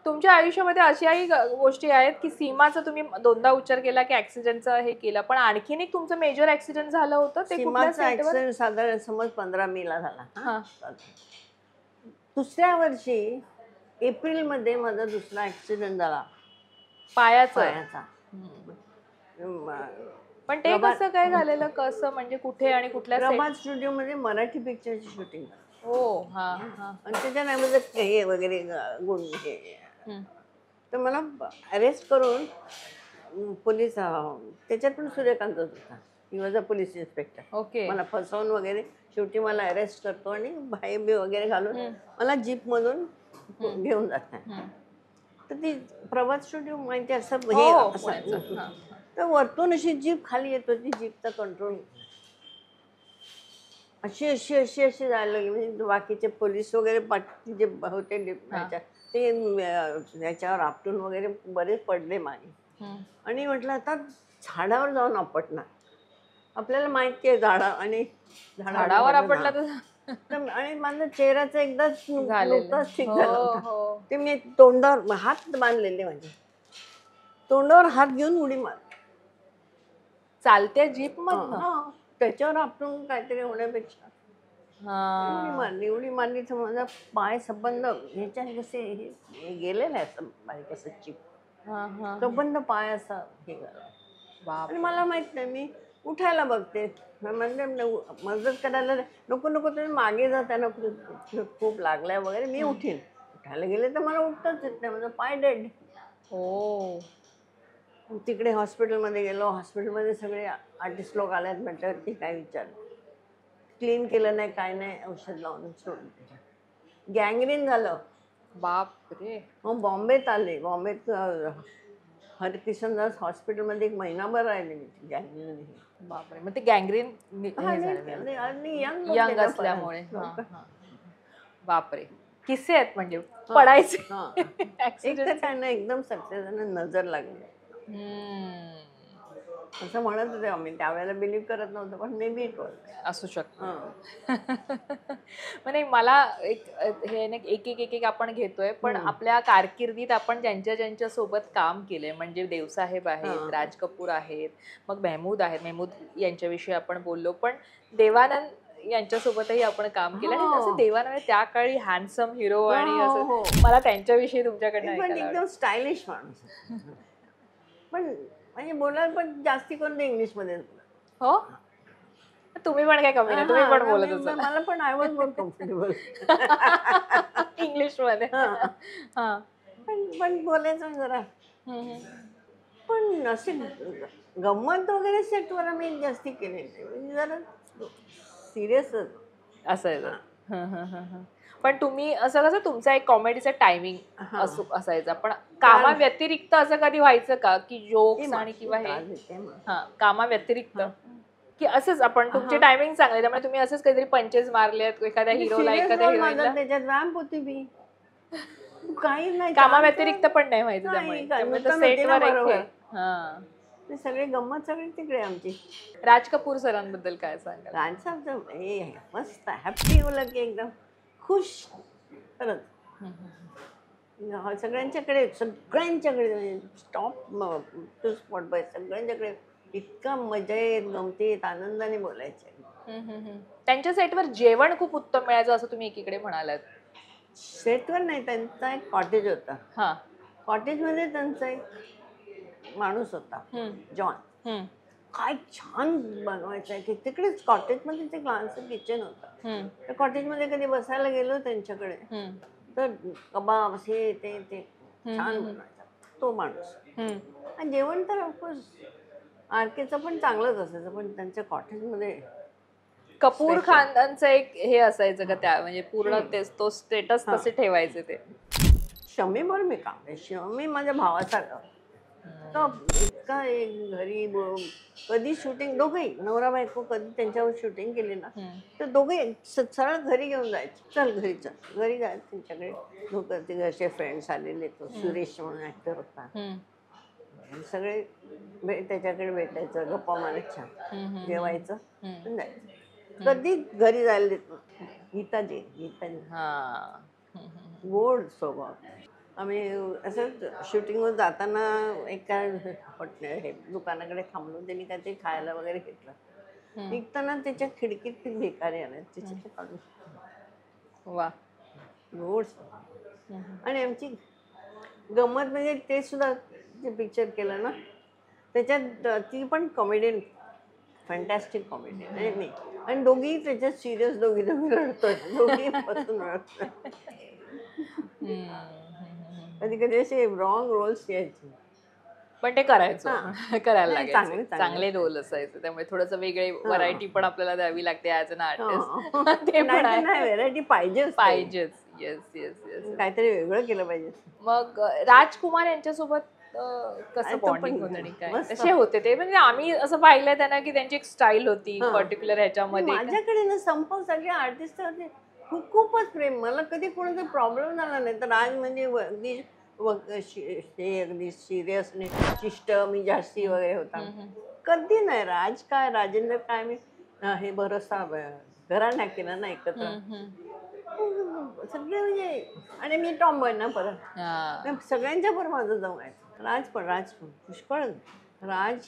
तुमच्या आयुष्यामध्ये अशाही गोष्टी आहेत की सीमाचा तुम्ही दोनदा उच्चार केला की ऍक्सिडेंटचा हे केला, पण आणखीन एक तुमचं मेजर ऍक्सिडेंट झालं होतं ते कुठल्या सीमाचा सेटवर? ऍक्सिडेंट साधारण समज 15 मेला झाला. हा. दुसऱ्या वर्षी एप्रिलमध्ये माझा दुसरा ऍक्सिडेंट झाला पायाचं? पायाचा. पण ते कसं काय झालेलं, कसं म्हणजे कुठे आणि कुठल्या प्रभात स्टुडिओ मध्ये मराठी पिक्चरची शूटिंग. हो. हा हा. आणि त्याच्या नाही हे वगैरे गुण हे. हम्म. तर मला अरेस्ट करून पोलीस त्याच्यात पण सूर्यकांत होता. He was a police inspector. Okay. मला फसवून वगैरे शेवटी मला अरेस्ट करतो आणि भाई बी वगैरे घालून मला जीप मधून घेऊन जातात. तर ती प्रभात स्टुडिओ माहिती असं हे असं. तर वरतून अशी जीप खाली येत होती. जीपचा कंट्रोल अशी अशी अशी अशी जायला लागली. म्हणजे बाकीचे पोलीस वगैरे जे होते ते याच्यावर आपटून वगैरे बरेच पडले मागे. आणि म्हटलं आता झाडावर जाऊन आपटणार. आपल्याला माहिती आहे आणि झाडावर आपटला तर आणि माझा चेहऱ्याचा एकदाच नुकताच ठीक झाला होता. ते मी तोंडावर हात बांधलेले माझे, तोंडावर हात घेऊन उडी मार. चालत्या जीप मधनं त्याच्यावर आपटून काहीतरी होण्यापेक्षा उडी मारली तर माझा पाय संबंध ह्याच्यात कसे गेलेला आहे बारीक असं चिप. संबंध पाय असा हे झाला. आणि मला माहित नाही, मी उठायला बघते म्हणजे मदत करायला नको नको तुम्ही मागे जा, त्यांना खूप लागलाय वगैरे. मी उठीन, उठायला गेले तर मला उठताच येत नाही, माझा पाय डेड. हो. तिकडे हॉस्पिटलमध्ये गेलो. हॉस्पिटलमध्ये सगळे आर्टिस्ट लोक आल्यात म्हटल्यावरती काय विचारलं, क्लीन केलं नाही काय नाही, औषध लावून सोडून. गँग्रीन झालं. बाप रे. मग बॉम्बेत आले. बॉम्बेत हरकिशनदास हॉस्पिटलमध्ये 1 महिनाभर राहिले मी गँग्रीन. बापरे. मग ते गँग्रीन यंग असल्यामुळे. बापरे. किस्से आहेत म्हणजे पडायचे. एक तर काय नाही, एकदम सक्सेस नजर लागली असं म्हणत होते आम्ही. त्यावेळेला बिलीव्ह करत नव्हतं, पण मे बी इट वॉज असू शकतं. म्हणजे मला हे एक एक एक आपण घेतोय, पण आपल्या कारकिर्दीत आपण ज्यांच्या सोबत काम केलंय, म्हणजे देवसाहेब आहेत, राज कपूर आहेत, मग मेहमूद आहेत. मेहमूद यांच्याविषयी आपण बोललो, पण देवानंद यांच्यासोबतही आपण काम केलं. आणि असं देवानंद त्या काळी हँडसम हिरो, आणि असं मला त्यांच्याविषयी तुमच्याकडनं एकदम स्टायलिश माणूस. पण म्हणजे बोलायला पण जास्ती करून इंग्लिश मध्ये. हो, तुम्ही पण काय कमी नाही, तुम्ही पण बोलत असाल. मला पण I was more comfortable English मध्ये. पण बोलायचं जरा. पण असे गंमत वगैरे सेटवर आम्ही जास्ती केले नाही, जरा सिरियस असायचं. पण तुम्ही असं कसं तुमचा एक कॉमेडीचा टायमिंग असायचा, पण कामा व्यतिरिक्त असं कधी व्हायचं का की जोक्स आणि किंवा हे कामा व्यतिरिक्त, की असंच आपण तुमचे टायमिंग चांगले त्यामुळे तुम्ही असंच काहीतरी पंचेस मारलेत एखाद्या हिरोला, एखाद्या हिरोईनला? त्याच्यात रॅम्प होती मी, काही नाही, कामा व्यतिरिक्त पण नाही व्हायचं त्यामुळे सेटवर. ते सगळे गंमत सगळी तिकडे आमची. राज कपूर सरांबद्दल काय सांगाल? राज साहेब हे मस्त हॅपी होलं की एकदम खुश खरंच. सगळ्यांच्याकडे स्टॉप टू स्पॉट बाय सगळ्यांच्याकडे इतका मजा येत, गमतीत, आनंदाने बोलायचे. त्यांच्या सेटवर जेवण खूप उत्तम मिळायचं असं तुम्ही एकीकडे म्हणालात. सेटवर नाही, त्यांचा एक कॉटेज होता. कॉटेज मध्ये त्यांचा एक माणूस होता, जॉन. काय छान बनवायचं की तिकडेच कॉटेज मध्ये ते लहानसं किचन होतं. त्या कॉटेज मध्ये कधी बसायला गेलो त्यांच्याकडे तर कबाब हे ते छान बनवायचा तो माणूस. आणि जेवण तर ऑफकोर्स आरकेचं पण चांगलंच असायचं, पण त्यांच्या कॉटेजमध्ये कपूर Special. खानदानचं एक हे असायचं का त्या म्हणजे पूर्ण तेच तो स्टेटस हा. तसे ठेवायचे ते. शमीवर मी काम आहे. शमी माझ्या भावासारखा. तो इतका एक घरी कधी शूटिंग दोघंही नवरा बायको कधी त्यांच्यावर शूटिंग केली ना तर दोघे सरळ घरी घेऊन जायचे. चल घरी चल घरी जायचं त्यांच्याकडे. दोघं ते घरचे फ्रेंड्स आलेले. तो सुरेश म्हणून ऍक्टर होता. सगळे त्याच्याकडे भेटायचं गप्पा मारत छान जेवायचं आणि जायचं. कधी घरी जायला देत नव्हतं. गीताजी हा. गोड स्वभाव. आम्ही असं शूटिंगवर जाताना एका हे दुकानाकडे थांबलो. त्यांनी काहीतरी खायला वगैरे घेतलं. निघताना त्याच्या खिडकीत भिकारी आल्या त्याच्यात काढून वा. गोड स्वभाव. आणि आमची गंमत म्हणजे ते सुद्धा जे पिक्चर केलं ना त्याच्यात ती पण कॉमेडियन फॅन्टॅस्टिक कॉमेडियन आहे नाही. आणि दोघी त्याच्यात सिरियस दोघी रडतोय. दोघी पासून रडतोय. कधी कधी असे रॉंग रोल्स यायचे पण ते करायचो. करायला नाही, लागायचं. चांगले रोल असायचे त्यामुळे थोडस वेगळे व्हरायटी पण आपल्याला द्यावी लागते ऍज अन आर्टिस्ट. ते पण नाही व्हेरायटी पाहिजेच. Yes yes yes. काहीतरी वेगळं केलं पाहिजे. मग राजकुमार यांच्यासोबत कसं बॉन्डिंग होतं आणि काय कसे होते ते म्हणजे आम्ही असं पाहिलंय त्यांना की त्यांची एक स्टाईल होती पर्टिक्युलर ह्याच्यामध्ये. माझ्याकडे ना संपव सगळे आर्टिस्ट होते खूपच प्रेम. मला कधी कोणाचा प्रॉब्लेम झाला नाही. तर राज म्हणजे अगदी सिरियस शिष्ट मी जास्ती वगैरे होता. कधी नाही. राज काय राजेंद्र काय मी हे भरोसा घराण्या केला ना एकत्र सगळे म्हणजे. आणि मी टॉम्बॉय ना परत सगळ्यांच्या बरोबर माझं जाऊन आहे. राज पण पुष्कळ राज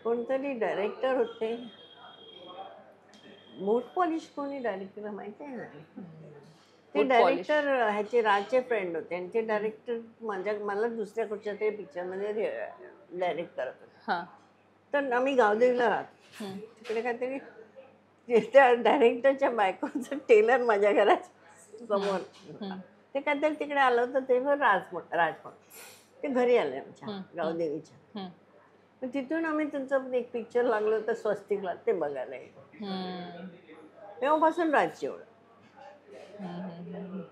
कोणतरी डायरेक्टर होते. मूड पॉलिश कोणी डायरेक्टर माहिती आहे ना. ते डायरेक्टर ह्याचे राजचे फ्रेंड होते आणि ते डायरेक्टर मला दुसऱ्या कुठच्या तरी पिक्चरमध्ये डायरेक्ट करत होते. तर आम्ही गावदेवीला राहतो. तिकडे काहीतरी त्या डायरेक्टरच्या बायकोचं टेलर माझ्या घरात समोर ते काहीतरी तिकडे आलं होतं. ते राज पण ते घरी आले आमच्या गावदेवीच्या. तिथून आम्ही त्यांचं एक पिक्चर लागलं होतं स्वस्तिकला ते बघायला गेलो. तेव्हापासून राजची एवढं.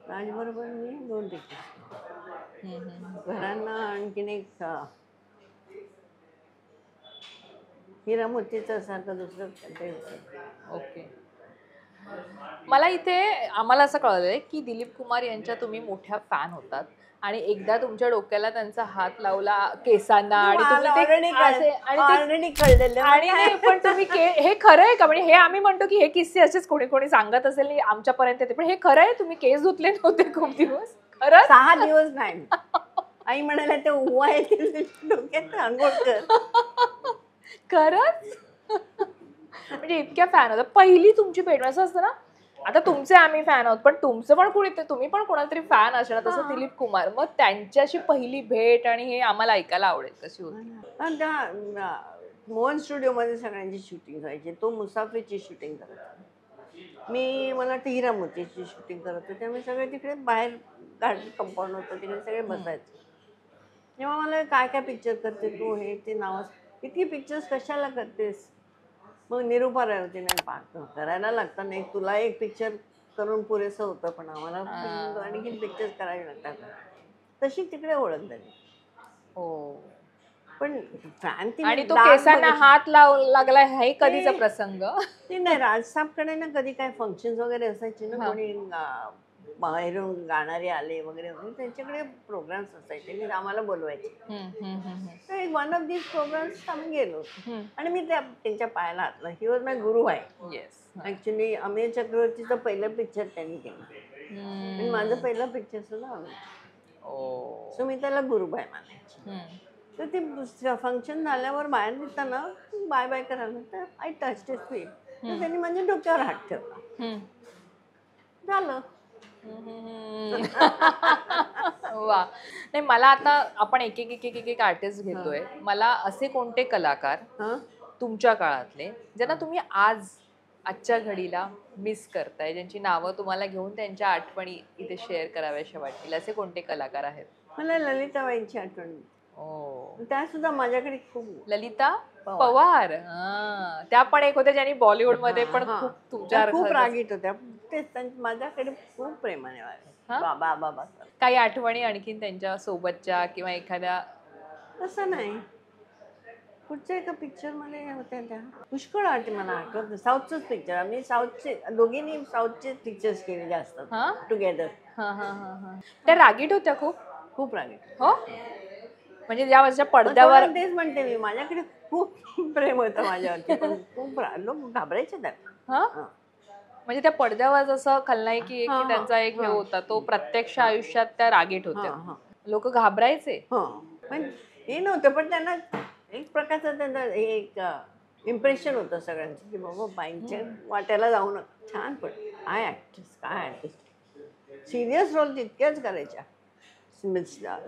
राज बरोबर मी 2 पिक्चर घरांना आणखीन एक हिरामोतीचं सारखं दुसरं काहीतरी होतं. ओके. मला इथे आम्हाला असं कळलंय की दिलीप कुमार यांच्या तुम्ही मोठ्या फॅन होतात आणि एकदा तुमच्या डोक्याला त्यांचा हात लावला केसांना आणि तुम्ही आणि पण तुम्ही हे खरं आहे का म्हणजे हे आम्ही म्हणतो की हे किस्से असेच कोणी कोणी सांगत असेल आमच्यापर्यंत येते पण हे खरं आहे तुम्ही केस धुतले नव्हते खूप दिवस. खरं 6 दिवस नाही. आई म्हणाला ते उवा आहे डोक्यात आंघोळ कर. खरंच म्हणजे इतक्या फॅन होता. पहिली तुमची भेट असं असतं ना आता तुमचे आम्ही फॅन आहोत पण तुमचं पण कोणी तुम्ही पण कोणाला तरी फॅन असणार तसं दिलीप कुमार. मग त्यांच्याशी पहिली भेट आणि हे आम्हाला ऐकायला आवडेल कशी होती. मोहन स्टुडिओमध्ये सगळ्यांची शूटिंग व्हायची. तो मुसाफिरची शूटिंग करत होता. मला वाटतं हिरामोतीची शूटिंग करत होते. त्यामुळे सगळे तिकडे बाहेर गार्डन कंपाऊंड होतं तिकडे सगळे बसायचे. तेव्हा मला काय काय पिक्चर करते तू हे ते नाव इतकी पिक्चर्स कशाला करतेस. मग निरूपा राय होती नाही पाहतो करायला लागतं नाही तुला एक पिक्चर करून पुरेसं होतं पण आम्हाला आणखी पिक्चर्स करावे लागतात. तशी तिकडे ओळख झाली. हो पण फॅन आणि तो केसांना हात लागला हे कधीचा प्रसंग. ते नाही राजसाहेबकडे ना कधी काय फंक्शन्स वगैरे असायचे ना कोणी बाहेरून गाणारे आले वगैरे त्यांच्याकडे प्रोग्राम्स असायचे मी आम्हाला बोलवायचे. तर एक वन ऑफ दीज प्रोग्राम्स आम्ही गेलो आणि मी त्यांच्या पायाला घातलं. ही वॉज माय गुरु आहे. ऍक्च्युली अमेय चक्रवर्तीचं पहिलं पिक्चर त्यांनी केलं आणि माझं पहिलं पिक्चर सुद्धा सो मी त्याला गुरुबाई मानायची. तर ते फंक्शन झाल्यावर बाहेर निघताना बाय बाय करायला तर आय टच हिज फीट. तर त्यांनी माझ्या डोक्यावर हात ठेवला. झालं. वा. नाही मला आता आपण एक एक आर्टिस्ट घेतोय. मला असे कोणते कलाकार तुमच्या काळातले ज्यांना तुम्ही आजच्या घडीला मिस करताय ज्यांची नावं तुम्हाला घेऊन त्यांच्या आठवणी इथे शेअर कराव्याशा वाटतील असे कोणते कलाकार आहेत. मला ललिताबाईंची आठवण. ओ, त्या सुद्धा माझ्याकडे खूप ललिता पवार. त्या पण एक होत्या ज्यांनी बॉलिवूड मध्ये पण हा, खूप त्या तुमच्या खूप रागीट होत्या. तेच माझ्याकडे खूप प्रेमाने वागल्या. हा? बाबा बाबा काही आठवणी आणखीन त्यांच्या सोबतच्या किंवा एखाद्या? तसं नाही. कुठच्या एका पिक्चर मध्ये होत्या त्या पुष्कळ आठ मला आठवत साऊथचंच पिक्चर. आम्ही साऊथचे दोघींनी साऊथचे पिक्चर्स केले जास्त हा टुगेदर. हा हा हा हा. त्या रागीट होत्या खूप. खूप रागीट. हो, म्हणजे ज्या माझ्या पडद्यावर. तेच म्हणते मी, माझ्याकडे खूप प्रेम होतं माझ्यावरती, पण खूप लोक घाबरायचे त्यात. हा, म्हणजे त्या पडद्यावर जसं खलनायकी हा, की हा, त्यांचा एक हे हा. होता, तो प्रत्यक्ष आयुष्यात त्या रागीट हा, होत्या. हा. लोक घाबरायचे. हो, पण हे नव्हतं, पण त्यांना एक प्रकारचं त्यांना एक इम्प्रेशन होतं सगळ्यांचं की बाबा बाईंच्या वाट्याला जाऊन छान. पण काय ऍक्ट्रेस, काय ऍक्ट्रेस. सिरियस रोल तितक्याच करायच्या.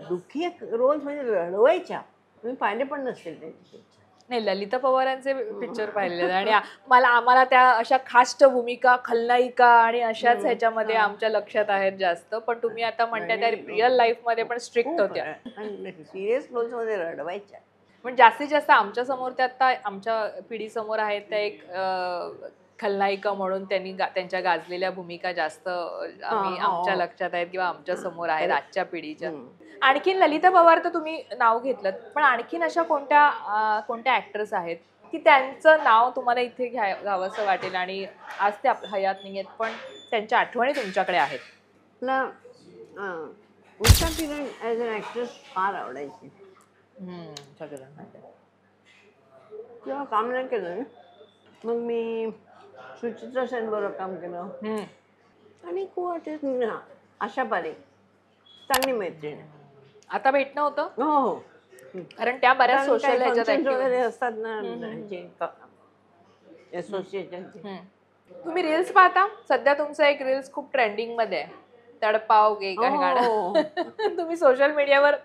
दुःखी रोल म्हणजे रडवायच्या. तुम्ही पाहिले पण नसतील त्यांचे. नाही, ललिता पवारांचे पिक्चर पाहिलेले आहेत आणि आम्हाला त्या अशा खास भूमिका खलनायिका आणि अशाच ह्याच्यामध्ये आमच्या लक्षात आहेत जास्त. पण तुम्ही आता म्हणताय त्या रिअल लाईफ मध्ये पण स्ट्रिक्ट होत्या. सिरियस रोल्स मध्ये रडवायच्या. पण जास्तीत जास्त आमच्या समोर त्या आता आमच्या पिढीसमोर आहेत त्या एक खलनायिका म्हणून त्यांनी त्यांच्या गाजलेल्या भूमिका जास्त आमच्या लक्षात आहेत किंवा आमच्या समोर आहेत आजच्या पिढीच्या. आणखीन ललिता पवार तर तुम्ही नाव घेतलं, पण आणखीन अशा कोणत्या ऍक्ट्रेस आहेत की त्यांचं नाव तुम्हाला इथे घ्यावंसं वाटेल आणि आज ते हयात नाहीयेत पण त्यांच्या आठवणी तुमच्याकडे आहेत? मला Usha Kiran as an actress फार आवडायची. सगळं माहिती. तेव्हा काम नाही केलं ना, मग मी सुचित्रा सेन बरोबर काम केलं आणि खूप आठवत ना आशा पारेख चांगली मैत्रीण. आता भेटणं होतं? हो हो, कारण त्या बऱ्याच सोशल फंक्शन वगैरे असतात ना असोसिएशनचे. तुम्ही रील्स पाहता? सध्या तुमचं एक रील्स खूप ट्रेंडिंग मध्ये आहे, तडपावगे काय गाणं. तुम्ही सोशल मीडियावर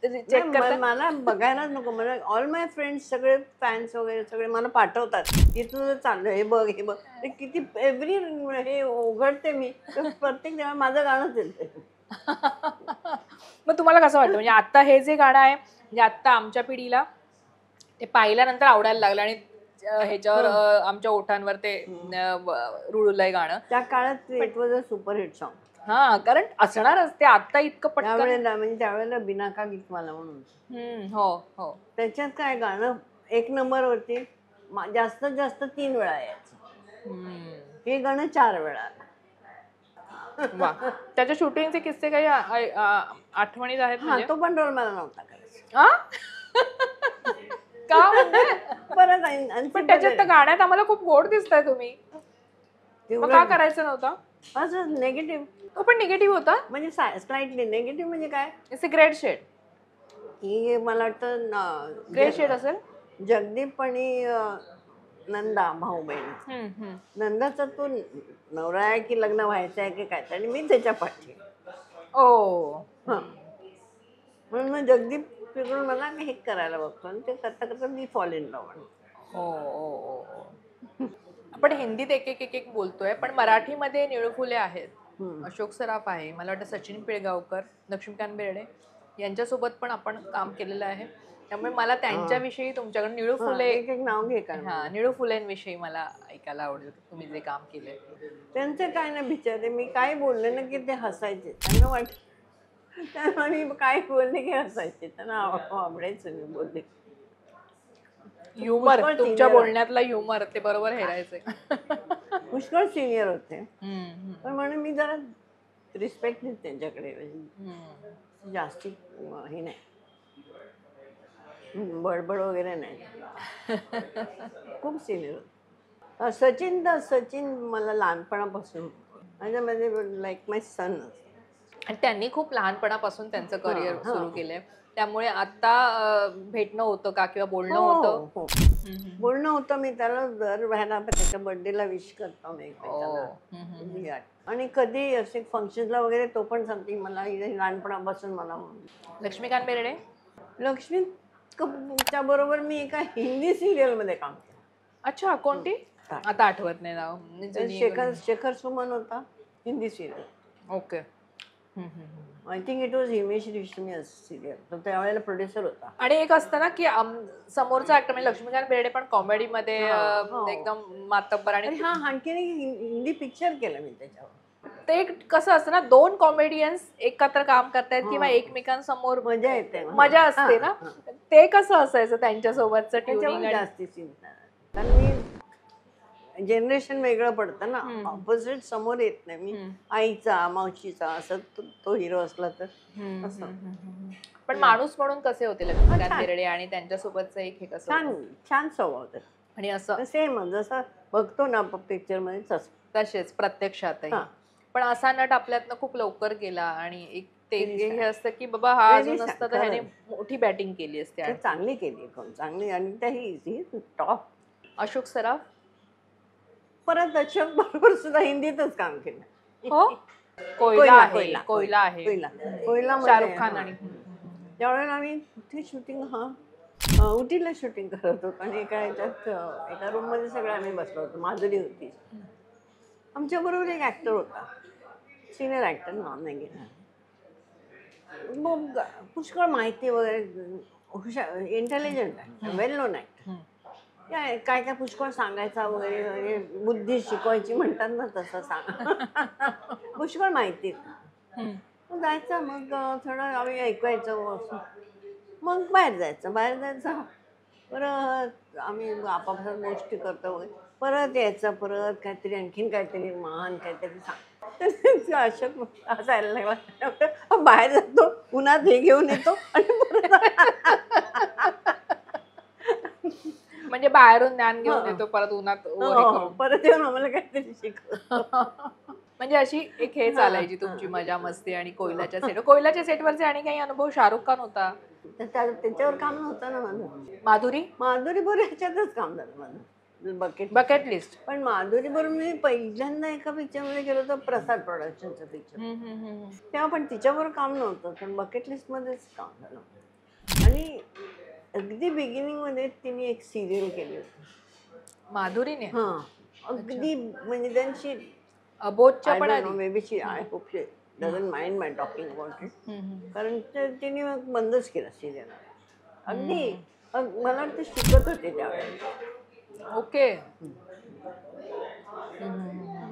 चेक करता? मला बघायलाच नको. मला ऑल माय फ्रेंड्स सगळे फॅन्स वगैरे सगळे मला पाठवतात, इथं चाललं हे बघ हे बघ. ते किती एव्हरी हे उघडते मी प्रत्येक तेव्हा माझं गाणंच येतं. मग तुम्हाला कसं वाटतं, म्हणजे आता हे जे गाणं आहे म्हणजे आता आमच्या पिढीला ते पाहिल्यानंतर आवडायला लागलं आणि ह्याच्यावर आमच्या ओठांवर ते रुळलंय गाणं. त्या काळात it was a superhit song. हा, कारण असणारच ते आता इतकं पटकन. त्यावेळेला म्हणजे त्यावेळेला बिनाका गीत मला म्हणून. हो हो, त्याच्यात काय गाणं एक नंबरवरती जास्तीत जास्त 3 वेळा यायचं. हे गाणं 4 वेळा. वा, त्याच्या शूटिंगचे किस्से काही आठवणीत आहेत? हा, तो पण रोल मला नव्हता करायचा. का म्हणजे? परत पण त्याच्यात तर गाण्यात आम्हाला खूप गोड दिसताय तुम्ही, मग का करायचं नव्हतं? असं निगेटिव्ह. तो पण निगेटिव्ह होता म्हणजे स्लाइटली निगेटिव्ह. म्हणजे काय, इट्स अ ग्रेड शेड. ही मला वाटतं ग्रे शेड असेल. जगदीप आणि नंदा भाऊ बहीण. नंदाचा तो नवरा आहे की लग्न व्हायचं आहे की काय, आणि मी त्याच्या पाठी. ओ, म्हणून मग जगदीप फिरून मला हे करायला बघतो आणि ते करता करता मी फॉल इन लव्ह. आपण हिंदीत एक बोलतोय, पण मराठीमध्ये निळफुले आहेत, अशोक सराफ आहे, मला वाटतं सचिन पिळगावकर, लक्ष्मीकांत बेर्डे यांच्यासोबत पण आपण काम केलेलं आहे. त्यामुळे मला त्यांच्याविषयी तुमच्याकडे निळू फुले एक नाव घे का. निळू फुलेंविषयी मला ऐकायला आवडेल, तुम्ही जे काम केलंय. त्यांचे काय ना बिचारे, मी काय बोलले ना की ते हसायचे. त्यांना त्यांना मी काय बोलले की हसायचे. त्यांना आवडायचं मी बोलले. ह्युमर, तुमच्या बोलण्यातला ह्युमर ते बरोबर हेरायचे. पुष्कळ सिनियर होते, पण म्हणून मी जरा रिस्पेक्ट देते त्यांच्याकडे. जास्ती हे नाही, बडबड वगैरे नाही. खूप सिनियर होते. सचिन मला लहानपणापासून माझ्यामध्ये लाईक माय सन. आणि त्यांनी खूप लहानपणापासून त्यांचं करिअर सुरू केलंय, त्यामुळे आता भेटणं होतं का किंवा बोलणं होतं? बोलणं होतं. मी त्याला दर व्हायला त्याच्या बर्थडेला विश करतो मी एकमेकांना. आणि कधी असे फंक्शनला वगैरे तो पण सांगते मला लहानपणापासून मला. लक्ष्मीकांत बेर्डे. लक्ष्मीच्या बरोबर मी एका हिंदी सिरियल मध्ये काम केलं. अच्छा, कोणती? आता आठवत नाही नाव. शेखर सुमन होता, Hindi serial. Okay. I think it was Himesh Reshammiya serial, तो त्यावेळेला प्रोड्युसर होता. आणि एक असतं ना की समोरचा ऍक्टर म्हणजे लक्ष्मीकांत बेर्डे पण कॉमेडीमध्ये हो. एकदम मातब्बर आणि आणि आणखीन एक हिंदी पिक्चर केला मी त्याच्यावर. ते कसं असतं ना, दोन कॉमेडियन्स एकत्र काम करतायत किंवा हो. एकमेकांसमोर मजा येते. मजा असते ना. ते कसं असायचं त्यांच्यासोबतचं ट्युनिंग? त्याच्यावर जास्ती चिंता नाही. कारण मी जनरेशन वेगळं पडतं ना, ऑपोजिट समोर येत नाही. मी आईचा मावशीचा असं तो हिरो असला तर असं. पण माणूस म्हणून कसे होते लक्ष्मीकांत बेर्डे आणि त्यांच्यासोबतचं एक हे कसं छान होतं? छान स्वभाव होता. आणि असं सेम जसं बघतो ना आपण पिक्चर मध्ये तसं. तसेच प्रत्यक्षातही. हा. पण असा नट आपल्यातनं खूप लवकर गेला आणि एक ते Very sad. हे असतं की बाबा हा Very अजून sad, असता तर ह्याने खरंच. मोठी बॅटिंग केली असते. ते चांगली केली एकदम चांगली. आणि त्याही टॉप. अशोक सराफ परत अशोक बरोबर सुद्धा हिंदीतच काम केलं. हो. कोयला आहे, कोयला आहे. कोयला शाहरुख खान आणि त्यावेळेला आम्ही कुठे शूटिंग उटीला शूटिंग करत होतो आणि एका ह्याच्यात एका रूम मध्ये सगळे आम्ही बसलो होतो. माधुरी होती आमच्या बरोबर, एक ऍक्टर होता, सिनियर ऍक्टर, नाव नाही घेणार. मग पुष्कळ माहिती वगैरे, हुशार, इंटेलिजंट आहे, वेल नोन ऍक्टर. काय काय पुष्कळ सांगायचा वगैरे, म्हणजे बुद्धी शिकवायची म्हणतात ना तसं सांग. पुष्कळ माहिती. मग जायचं, मग थोडं आम्ही ऐकवायचं, मग बाहेर जायचं परत आम्ही आपापसात गोष्टी करतो वगैरे, परत यायचं, परत काहीतरी आणखीन काहीतरी महान काहीतरी सांग. अशोक हसायला लागला. बाहेर जातो, उन्हात हे घेऊन येतो आणि म्हणजे बाहेरून ज्ञान घेऊन येतो, परत उन्हात परत येऊन आम्हाला काहीतरी शिकवतो. म्हणजे अशी एक हे चालायची तुमची मजा मस्ती. आणि कोयलाच्या सेटवरचे आणि काही अनुभव? शाहरुख खान होता, त्याच्यावर काम नव्हतं ना माझं. माधुरी बरोबर ह्याच्यातच काम झालं माझं, बकेट लिस्ट. पण माधुरी बरोबर मी पहिल्यांदा एका पिक्चर मध्ये गेलो होतो, प्रसाद प्रोडक्शनचं पिक्चर. तेव्हा पण तिच्याबरोबर काम नव्हतं, पण बकेट लिस्ट मध्येच काम झालं. आणि अगदी बिगिनिंग मध्ये तिने एक सिरियल केली होती माधुरीने. अगदी म्हणजे त्यांची अबोधच्या पण आधी. Maybe I hope she doesn't mind my talking about it. कारण तिने मग बंदच केला सिरियल. अगदी मला वाटतं शिकत होते त्यावेळेला. ओके.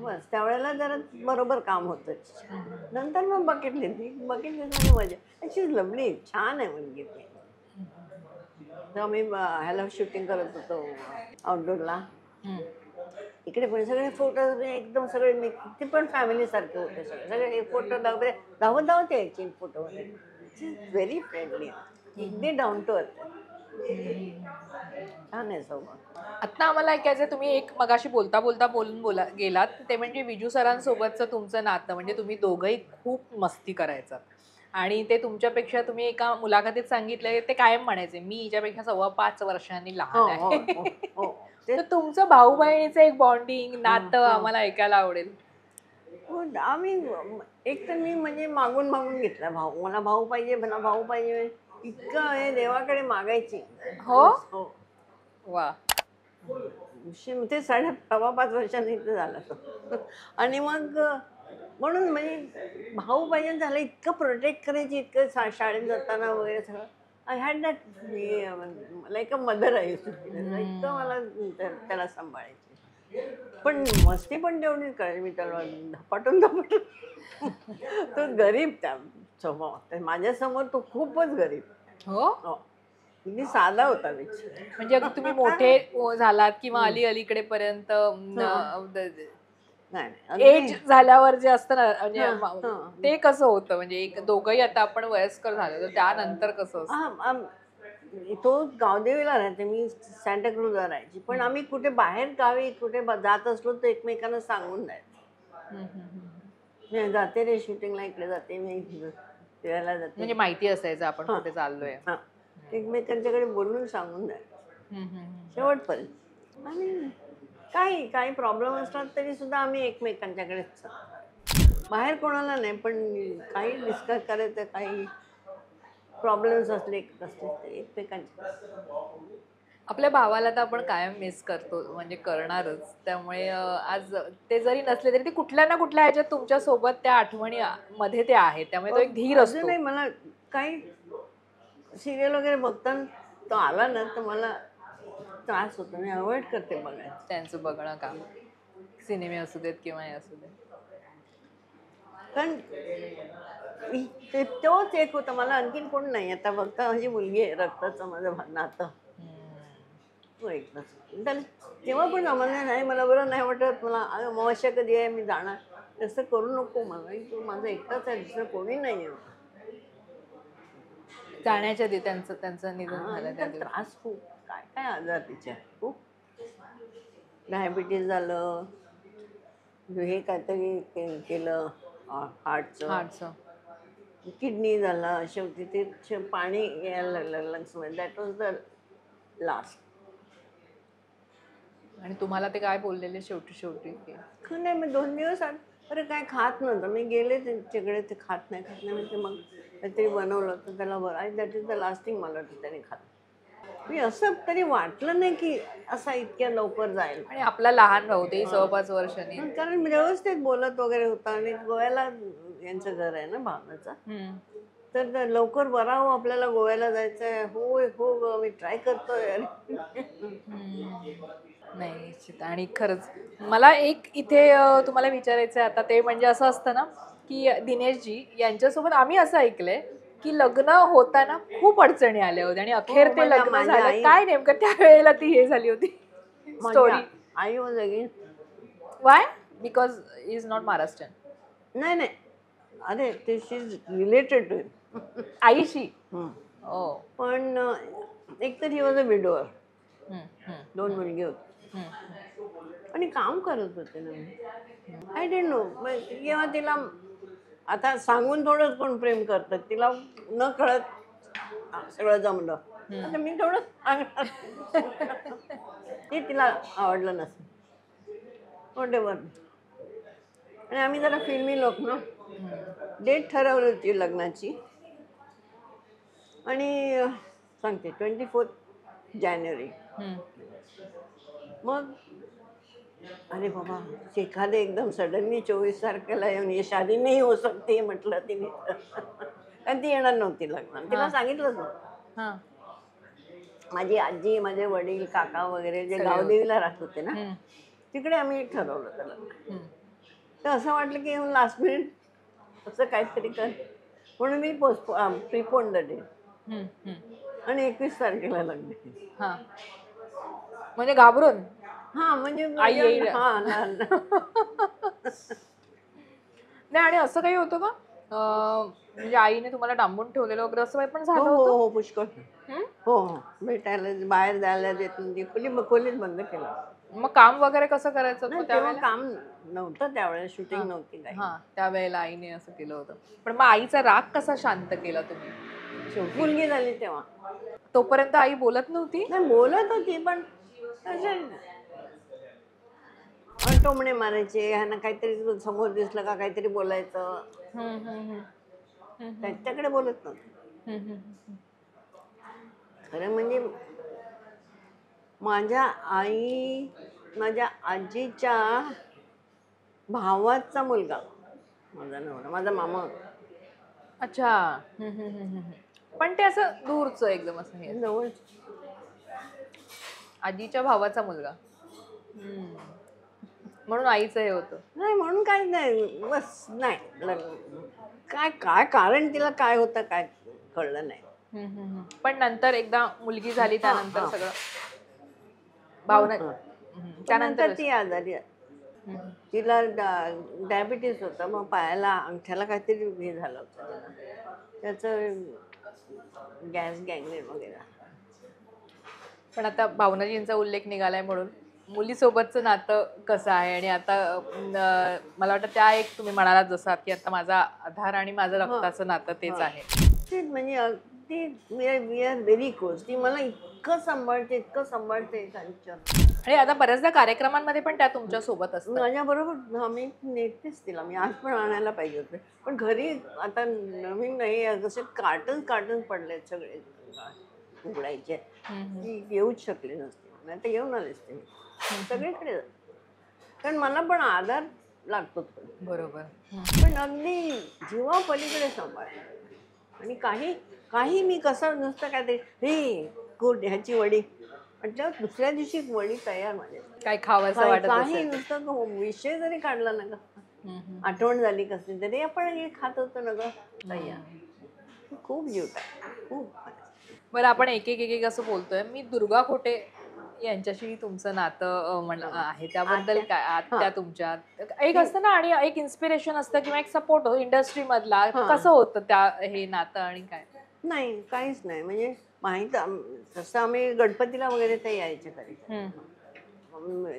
बस त्यावेळेला जरा बरोबर काम होतं. नंतर मग बकेट लिस्ट मजा. शी इज लवली, छान आहे मुलगी ती. तर आम्ही ह्याला शूटिंग करत होतो आउटडोरला. इकडे पण सगळे फोटो एकदम सगळे, ते पण फॅमिली सारखे होते सगळे फोटो धावत यायचे फोटोमध्ये. व्हेरी फ्रेंडली, अगदी डाऊन टू अर्थ, छान आहे स्वभाव. आता आम्हाला ऐकायचं, तुम्ही एक मगाशी बोलता बोलून गेलात, ते म्हणजे विजू सरांसोबतचं तुमचं नातं. म्हणजे तुम्ही दोघंही खूप मस्ती करायचात आणि ते तुमच्यापेक्षा, तुम्ही एका मुलाखतीत सांगितलं, ते कायम म्हणायचे, मी हिच्यापेक्षा 5.25 वर्षांनी लहान आहे. तर तुमचं भाऊ बहिणीचं एक बॉन्डिंग नातं आम्हाला ऐकायला आवडेल. आम्ही एक तर मी म्हणजे मागून घेतला भाऊ. मला भाऊ पाहिजे इतकं हे देवाकडे मागायची. हो. वा. ते 5.5 वर्षांनी इथं झाला तो. आणि मग म्हणून म्हणजे भाऊ पाहिजे झालं, इतकं प्रोटेक्ट करायची, इतकं शाळेत जाताना वगैरे सगळं. I had that, like a mother आहे. इतकं मला त्याला सांभाळायचे. पण मस्ती पण तेवढीच करायची मी त्याला, धपाटून. तो गरीब त्या स्वभाव, माझ्यासमोर तो खूपच गरीब. हो. मी साधा होता. म्हणजे तुम्ही मोठे झालात किंवा अलीकडे पर्यंत एज झाल्यावर जे असतं ना, म्हणजे ते कसं होतं? म्हणजे एक दोघंही आता आपण वयस्कर झालो, तर त्यानंतर कसं असतं? तो गावदेवीला राहायचे, मी सॅन्टाक्रूजला राहायची. पण आम्ही कुठे बाहेर गावी कुठे जात असलो तर एकमेकांना सांगून जायचं, जाते रे शूटिंगला, इकडे जाते मी, फिरायला जाते. म्हणजे माहिती असायचं आपण कुठे चाललोय. एकमेकांच्याकडे बोलून सांगून जायचं शेवटपर्यंत. आणि काही प्रॉब्लेम असतात तरी सुद्धा आम्ही एकमेकांच्याकडेच, बाहेर कोणाला नाही, पण काही डिस्कस करायचं, काही प्रॉब्लेम्स असले ते एकमेकांचे. आपल्या भावाला तर आपण कायम मिस करतो म्हणजे करणारच. त्यामुळे आज ते जरी नसले तरी ते कुठल्या ना कुठल्या ह्याच्यात तुमच्या सोबत त्या आठवणी मध्ये ते आहेत. त्यामुळे तो एक धीर असतो. अजूनही मला काही सिरियल वगैरे बघताना तो आला ना तर मला त्रास होतो. मी अवॉइड करते बघायला. त्यांचं बघणं काम. सिनेमे असू देत किंवा हे असू देत. कारण तोच एक होता. मला आणखीन कोण नाही. आता फक्त माझी मुलगी आहे, रक्ताचं माझं नातं. तो एकच. त्याला तेव्हा पण आम्हाला नाही, मला बरं नाही वाटत, मला अमावस्या कधी आहे मी जाणार, तसं करू नको मला, तू माझं एकटाच आहे, दुसरं कोणी नाही आहे. जाण्याच्या आधी त्यांचं निधन झालं त्या दिवशी. त्रास खूप, काय काय आजार तिच्या खूप, डायबिटीज झालं, हे काहीतरी केलं हार्टचं, किडनी झाला, शेवटी ते पाणी यायला लागलं लंग्समध्ये. That was the last. आणि तुम्हाला ते काय बोललेले शेवटी नाही, मग 2 दिवस अरे काय खात नव्हतं, मी गेले त्यांच्याकडे, ते खात नाही म्हणजे मग काहीतरी बनवलं तर त्याला बरं, दॅट इज द लास्टिंग. मला वाटतं त्याने खात, मी असं तरी वाटलं नाही की असा इतक्या लवकर जाईल. आणि आपला लहान भाऊ ते 6-5 वर्षांनी, कारण व्यवस्थित बोलत वगैरे होता आणि गोव्याला यांचं घर आहे ना भावनाचं, तर लवकर बरा हो, आपल्याला गोव्याला जायचं आहे. होय हो, मी ट्राय करतोय. नाही निश्चित. आणि खरंच मला एक इथे तुम्हाला विचारायचं आहे आता, ते म्हणजे असं असतं ना की दिनेशजी यांच्यासोबत आम्ही असं ऐकलंय की लग्न होताना खूप अडचणी आल्या होत्या आणि अखेर ते लग्न झालं. काय नेमकं त्यावेळेला ती हे झाली होती story? I was again. Y? Because is not Maharashtrian? नाही नाही, अरे ते शी इज रिलेटेड टू आईशी. ओ. पण एक तर ही वॉज अ विडोअर, 2 मुलगी होती आणि काम करत होते ना मी. आय डोंट नो, जेव्हा तिला आता सांगून थोडंच कोण प्रेम करतात, तिला न कळत सगळं जमलं, आता मी थोडं सांगणार. ते तिला आवडलं नसेल, वॉटेवर. आणि आम्ही जरा फिल्मी लोक ना, डेट ठरवली होती लग्नाची आणि सांगते 24 जानेवारी. मग अरे बाबा, एखादे एकदम सडनली 24 तारखेला येऊन ये शादी नाही हो सकती म्हटलं तिने. कारण ती येणार नव्हती लग्न, तिला सांगितलंच नव्हतं. माझी आजी, माझे वडील, काका वगैरे जे गावदेवीला राहत होते ना, तिकडे आम्ही ठरवलं त्याला. तर असं वाटलं की लास्ट मिनिट असं काहीतरी कर, म्हणून मी प्रिपोन द डेट आणि 21 तारखेला लग्न केलं. म्हणजे घाबरून? हा, म्हणजे आई येईल. नाही, आणि असं काही होतं का म्हणजे आईने तुम्हाला डांबून ठेवलेलं वगैरे असं पण झालं होतं? हो, पुष्कळ. हो, भेटायला बाहेर जायला देत नव्हती, खोलीत बंद केलं. मग काम वगैरे कसं करायचं? तेव्हा काम नव्हतं, त्यावेळेस शूटिंग नव्हती काही. त्यावेळेला आईने असं केलं होतं. पण मग आईचा राग कसा शांत केला तुम्ही? शेवटी मुलगी झाली तेव्हा. तोपर्यंत आई बोलत नव्हती? नाही, बोलत होती, पण टोमणे मारायचे, ह्यांना काहीतरी समोर दिसलं का काहीतरी बोलायचं, त्यांच्याकडे बोलत नव्हतं. खरं म्हणजे माझ्या आजीच्या भावाचा मुलगा माझा नवरा, माझा मामा होता. अच्छा. पण ते असं दूरचं एकदम असं हे? जवळ. आजीच्या भावाचा मुलगा म्हणून आईचं हे होतं? नाही, म्हणून काय नाही, बस नाही. काय काय कारण तिला काय होतं काय कळलं नाही. पण नंतर एकदा मुलगी झाली त्यानंतर सगळं भावना, त्यानंतर ती आजारी, तिला डायबिटीस होता, मग पायाला अंगठ्याला काहीतरी हे झालं होतं, त्याचं गॅस गँग्रीन वगैरे. पण आता भावनाजींचा उल्लेख निघालाय म्हणून मुलीसोबतचं नातं कसं आहे? आणि आता मला वाटतं त्या एक तुम्ही म्हणालात जसं की आता माझा आधार आणि माझं रक्ताचं नातं तेच आहे. ते म्हणजे अगदी वी आर व्हेरी क्लोज. ती मला इतकं सांभाळते त्यांच्या. आणि आता बऱ्याचदा कार्यक्रमांमध्ये पण त्या तुमच्या सोबत असतात. माझ्याबरोबर मी नेतेच तिला, मी आज पण आणायला पाहिजे होते, पण घरी आता नवीन नाही, जसे कार्टून पडलेत सगळे. उघडायचे हम्म. की येऊच शकले नसते, नाही तर येऊन आले असते मी सगळीकडे जाते. कारण मला पण आधार लागतो बरोबर. पण अगदी जीवा पलीकडे सांभाळ. आणि काही काही मी कसं नुसतं काय ते हे गुड ह्याची वडी म्हटलं दुसऱ्या दिवशी वडी तयार माझ्या. काय खावं असं वाटत काही असेल. नुसतं तो विषय जरी काढला ना ग, हम्म. आठवण झाली कसली तरी आपण हे खात होतो ना ग तयार. खूप जीवतात खूप. बरं आपण एक एक एक एक असं बोलतोय. मी दुर्गा खोटे यांच्याशी तुमचं नातं आहे त्याबद्दल काय आत्या तुमच्या एक असतं ना आणि एक इन्स्पिरेशन असतं किंवा एक सपोर्ट हो इंडस्ट्री मधला कसं होतं त्या हे नातं आणि काय? नाही काहीच नाही म्हणजे माहीत तसं आम्ही गणपतीला वगैरे ते यायचे कधी.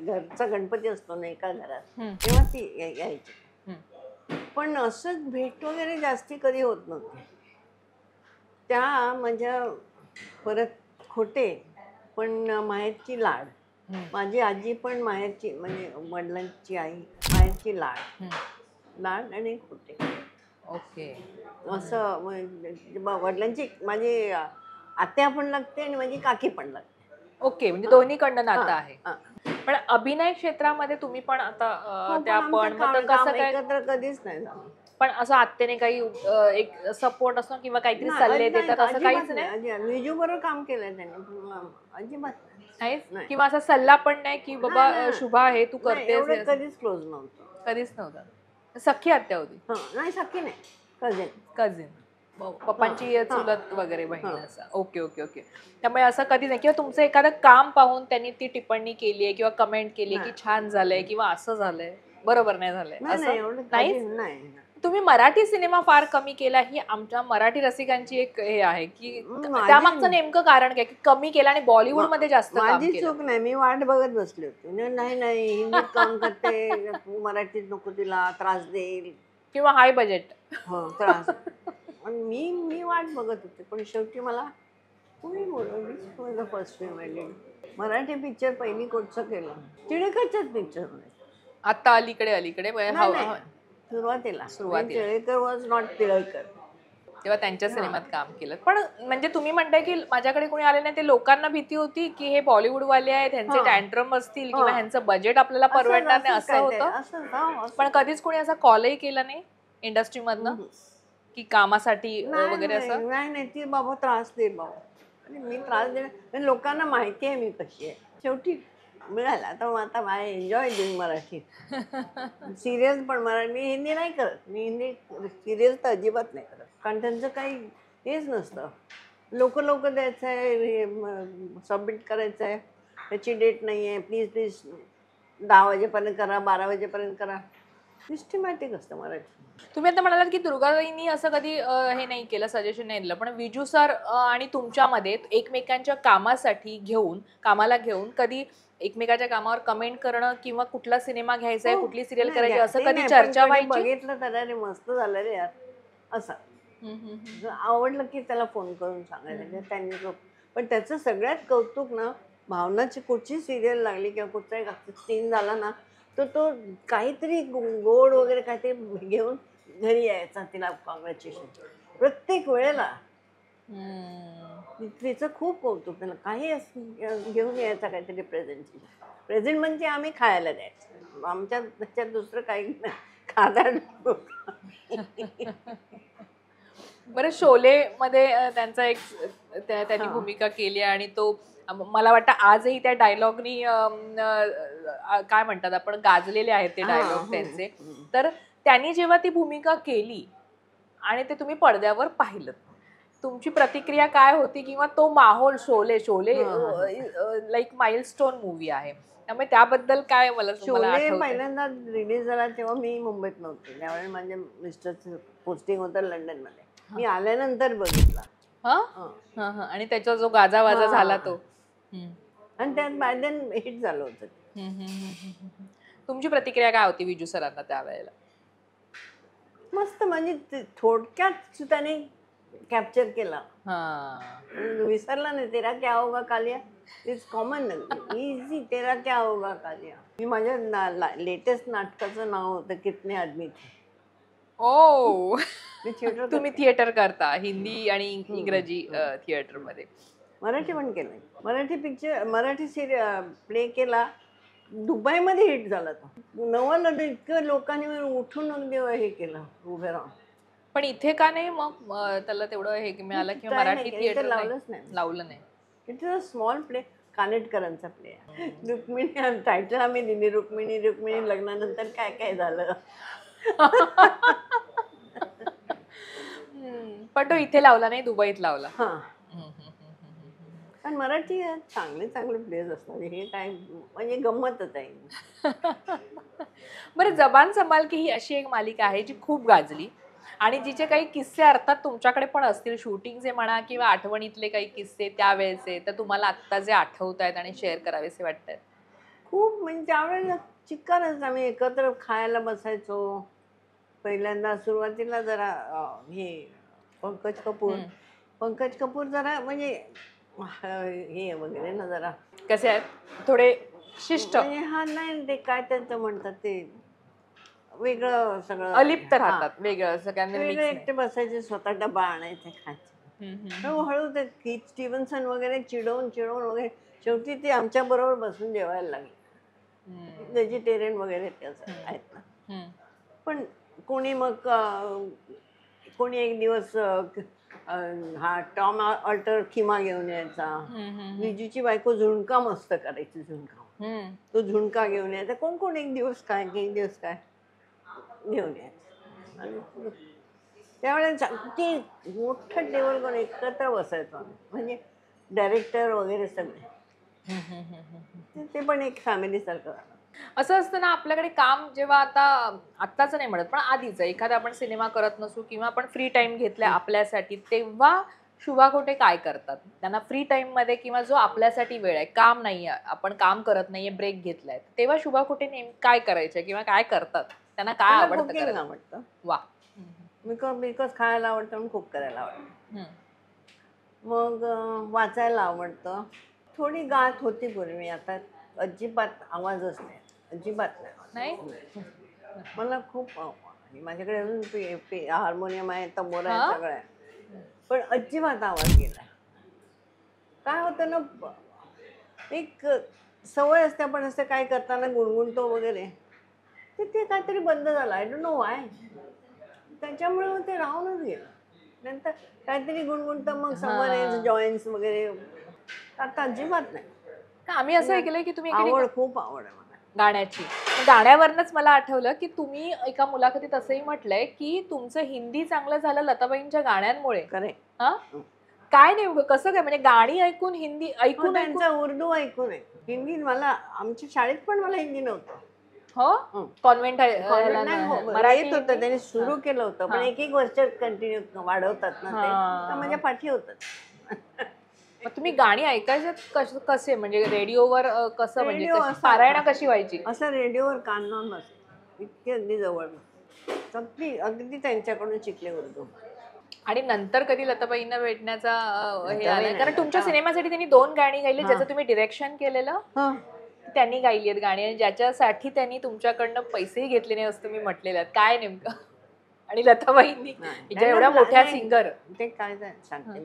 घरचा गणपती असतो ना एका घरात तेव्हा ती यायची. पण असंच भेट वगैरे जास्ती कधी होत नव्हती. त्या माझ्या परत खोटे पण माहेरची लाड. माझी आजी पण माहेरची म्हणजे वडिलांची आई माहेरची लाड. लाड आणि खोटे. ओके. असं वडिलांची माझी आत्या पण लागते आणि माझी काकी पण लागते. ओके म्हणजे दोन्हीकडनं नातं आहे. पण अभिनय क्षेत्रामध्ये तुम्ही पण आता त्या पण कसं काय एकत्र कधीच नाही झालं. पण असं आत्याने काही एक सपोर्ट असतो किंवा काहीतरी सल्ले देतात असं काहीच नाही. विजू बरोबर काम केलंय त्यांनी अजिबात नाही किंवा असा सल्ला पण नाही की बाबा शुभा हे तू करतेस. कधीच क्लोज नव्हतं. कधीच नव्हतं. सख्खी आत्या होती? नाही सख्खी नाही कझिन. कझिन पप्पांची चुलत वगैरे बहीण असं. Okay okay okay. त्यामुळे असं कधी नाही किंवा तुमचं एखादं काम पाहून त्यांनी ती टिप्पणी केली आहे किंवा कमेंट केली आहे की छान झालंय किंवा असं झालंय बरोबर नाही झालंय असं नाही. तुम्ही मराठी सिनेमा फार कमी केला ही आमच्या मराठी रसिकांची एक हे आहे की त्यामागचं नेमकं कारण काय की कमी केलं आणि बॉलिवूड मध्ये जास्त काम माझी केलं? चूक नाही. मी वाट बघत बसले होते. नाही हिंदीत काम करते मराठीत नको तिला त्रास देईल किंवा हाय बजेट त्रास. मी वाट बघत होते पण शेवटी मला कोणी बोलवली. फर्स्ट फिल्म मराठी पिक्चर पहिली कोणचं केलं टिळकरच्याच पिक्चर आता अलीकडे सुरुवातीला टिळकर वॉज नॉट टिळकर तेव्हा त्यांच्या सिनेमात काम केलं. पण म्हणजे तुम्ही म्हणताय की माझ्याकडे कोणी आले नाही ते लोकांना भीती होती की हे बॉलिवूड वाले आहेत त्यांचे टँट्रम असतील किंवा ह्यांचं बजेट आपल्याला परवडणार नाही असं होतं. पण कधीच कोणी असा कॉलही केला नाही इंडस्ट्री मधनं की कामासाठी वगैरे असं? नाही ती बाबा त्रास दे बाबा आणि मी त्रास देणार लोकांना माहिती आहे मी कशी आहे. शेवटी मिळाला आता I enjoy doing Marathi serial पण मराठी. मी हिंदी नाही करत. मी हिंदी सिरियल तर अजिबात नाही करत कारण त्यांचं काही हेच नसतं. लोक द्यायचं आहे सबमिट करायचं आहे त्याची डेट नाही आहे प्लीज 10 वाजेपर्यंत करा 12 वाजेपर्यंत करा. सिस्टमॅटिक असतं मराठी. तुम्ही आता म्हणालात की दुर्गाताईंनी असं कधी हे नाही केलं सजेशन नाही दिलं पण विजू सर आणि तुमच्यामध्ये एकमेकांच्या कामाला घेऊन कधी एकमेकाच्या कामावर कमेंट करणं किंवा कुठला सिनेमा घ्यायचा आहे कुठली सिरियल करायची असं कधी चर्चा व्हायची? बघितलं तर अरे मस्त झालं रे यार असं आवडलं की त्याला फोन करून सांगायचं त्यांनी. पण त्याचं सगळ्यात कौतुक ना भावनाची कुठची सिरियल लागली किंवा कुठचा सीन झाला ना तर तो काहीतरी गोड वगैरे काहीतरी घेऊन घरी यायचा तिला कॉंग्रॅच्युलेशन प्रत्येक वेळेला. तिचं खूप कौतुक त्याला काही घेऊन यायचा काहीतरी प्रेझेंट म्हणजे आम्ही खायला द्यायचं आमच्या त्याच्यात दुसरं काही नाही खादाड. बरं शोले मध्ये त्यांचा एक त्यांनी भूमिका केली आणि तो मला वाटतं आजही त्या डायलॉगनी काय म्हणतात आपण गाजलेले आहेत ते डायलॉग त्यांचे. तर त्यांनी जेव्हा ती भूमिका केली आणि ते तुम्ही पडद्यावर पाहिलं तुमची प्रतिक्रिया काय होती किंवा तो माहोल शोले लाईक माइलस्टोन मूवी आहे त्यामुळे त्याबद्दल काय मला पहिल्यांदा रिलीज झाला तेव्हा मी मुंबईत नव्हते त्यावेळेस माझ्या मिस्टरचं पोस्टिंग होतं लंडनमध्ये. मी आल्यानंतर बघितला आणि त्याचा जो गाजावाजा झाला तो आणि त्यात बाय देन हिट झालं होतं. तुमची प्रतिक्रिया काय होती विजू सरांना त्यावेळेला? मस्त म्हणजे थोडक्यात त्याने कॅप्चर केला. विसरला नाही. तेरा क्या होगा कालिया इट्स कॉमन इझी. तेरा क्या होगा कालिया. मी माझ्या लेटेस्ट नाटकाचं नाव होतं कितने आदमी थे. ओ तुम्ही थिएटर करता हिंदी आणि इंग्रजी थिएटर मध्ये. मराठी पण केलं. मराठी पिक्चर, मराठी प्ले केला. दुबईमध्ये हिट झाला तो. नवल इतकं लोकांनी उठून अगदी हे केलं उभे राहून. पण इथे का नाही मग त्याला तेवढं हे मिळालं किंवा काय मराठी नाही, इथे थिएटर लावलंच नाही. लावलं नाही. It is a small play. कानेटकरांचा प्ले. रुक्मिणी टायटल आम्ही दिली, रुक्मिणी रुक्मिणी लग्नानंतर काय काय झालं. पण तो इथे लावला नाही, दुबईत लावला. हा, पण मराठी चांगले चांगले प्लेज असतात. हे काय म्हणजे गंमतच आहे. बरं, जबान संभाल की ही अशी एक मालिका आहे जी खूप गाजली आणि जिचे काही किस्से अर्थात तुमच्याकडे पण असतील, शूटिंगचे म्हणा किंवा आठवणीतले काही किस्से त्यावेळेचे, तर तुम्हाला आत्ता जे आठवत आहेत आणि शेअर करावेसे वाटतात. खूप म्हणजे त्यावेळेला चिक्कारच. आम्ही एकत्र खायला बसायचो. पहिल्यांदा सुरुवातीला जरा हे पंकज कपूर जरा म्हणजे हे वगैरे ना जरा कसे आहेत, थोडे शिष्ट, म्हणजे हा नाही ते काय त्यांचं म्हणतात ते वेगळं सगळं अलिप्त राहतात, वेगळं सगळ्यांना वेगळं एकटे बसायचे, स्वतः डबा आणायचे खायचे. हळूहळू ते कीथ स्टीव्हन्सन वगैरे चिडवून वगैरे शेवटी ते आमच्या बरोबर बसून जेवायला लागले. व्हेजिटेरियन वगैरे ते असं आहेत ना. पण कोणी मग कोणी एक दिवस हा टॉम अल्टर खिमा घेऊन यायचा. विजूची बायको झुणका मस्त करायची. तो झुणका घेऊन यायचा. कोण एक दिवस काय एक दिवस काय घेऊन यायचं. आणि त्यावेळेस किती मोठं टेबल करून एकत्र बसायचो आम्ही. म्हणजे डायरेक्टर वगैरे सगळे. ते पण एक फॅमिली सारखं झालं. असं असतं ना, आपल्याकडे काम जेव्हा आत्ताच नाही म्हणत पण आधीच एखादा आपण सिनेमा करत नसू किंवा आपण फ्री टाइम घेतलाय आपल्यासाठी, तेव्हा शुभा खोटे काय करतात? त्यांना फ्री टाइम मध्ये किंवा जो आपल्यासाठी वेळ आहे, काम नाहीये, आपण काम करत नाहीये, ब्रेक घेतलाय, तेव्हा शुभा खोटे काय करायचे किंवा काय करतात? त्यांना काय आवडतं? आवडतं. वा. बिकॉज खायला आवडतं म्हणून कुक करायला आवडतं. मग वाचायला आवडतं. थोडी गात होती पूर्वी, आता अजिबात आवाजच नाही. अजिबात नाही. मला खूप माझ्याकडे अजून हार्मोनियम आहे, तबोरा आहे, सगळं आहे, पण अजिबात आवाज गेला. काय होतं ना, एक सवय असते, आपण असं काय करताना गुणगुणतो वगैरे, ते काहीतरी बंद झालं. I don't know why. त्याच्यामुळे ते राहूनच गेलं. नंतर काहीतरी गुणगुणतं, मग समर जॉईन्स वगैरे. आता अजिबात नाही. आम्ही असं ऐकलंय की तुम्ही खूप आवड आहे मला गाण्याची. गाण्यावरनच मला आठवलं की तुम्ही एका मुलाखतीत असंही म्हटलंय की तुमचं हिंदी चांगलं झालं लताबाईंच्या गाण्यांमुळे. काय नेमकं कसं काय, म्हणजे गाणी ऐकून हिंदी ऐकून त्यांचा उर्दू ऐकून आहे. हिंदी मला आमच्या शाळेत पण मला हिंदी नव्हतं. हो, कॉन्व्हेंट मराठी होतं, त्यांनी सुरू केलं होतं, पण एक वर्ष कंटिन्यू वाढवतात ना ते, म्हणजे पाठी होतात. मग तुम्ही गाणी ऐकायचे कसे, म्हणजे रेडिओवर कसं, म्हणजे पारायणा कशी व्हायची? असं रेडिओवर कान लावून बस, इतके अगदी जवळ, अगदी त्यांच्याकडून शिकले उर्दू. आणि नंतर कधी लताबाईंना भेटण्याचा हे आलाय? कारण तुमच्या सिनेमासाठी त्यांनी 2 गाणी गायली, ज्याचं तुम्ही डिरेक्शन केलेलं. त्यांनी गायली आहेत गाणी, आणि ज्याच्यासाठी त्यांनी तुमच्याकडनं पैसेही घेतले नाही असं तुम्ही म्हटलेलं. काय नेमकं? आणि लताबाईंनी एवढ्या मोठ्या सिंगर, ते काय सांगते,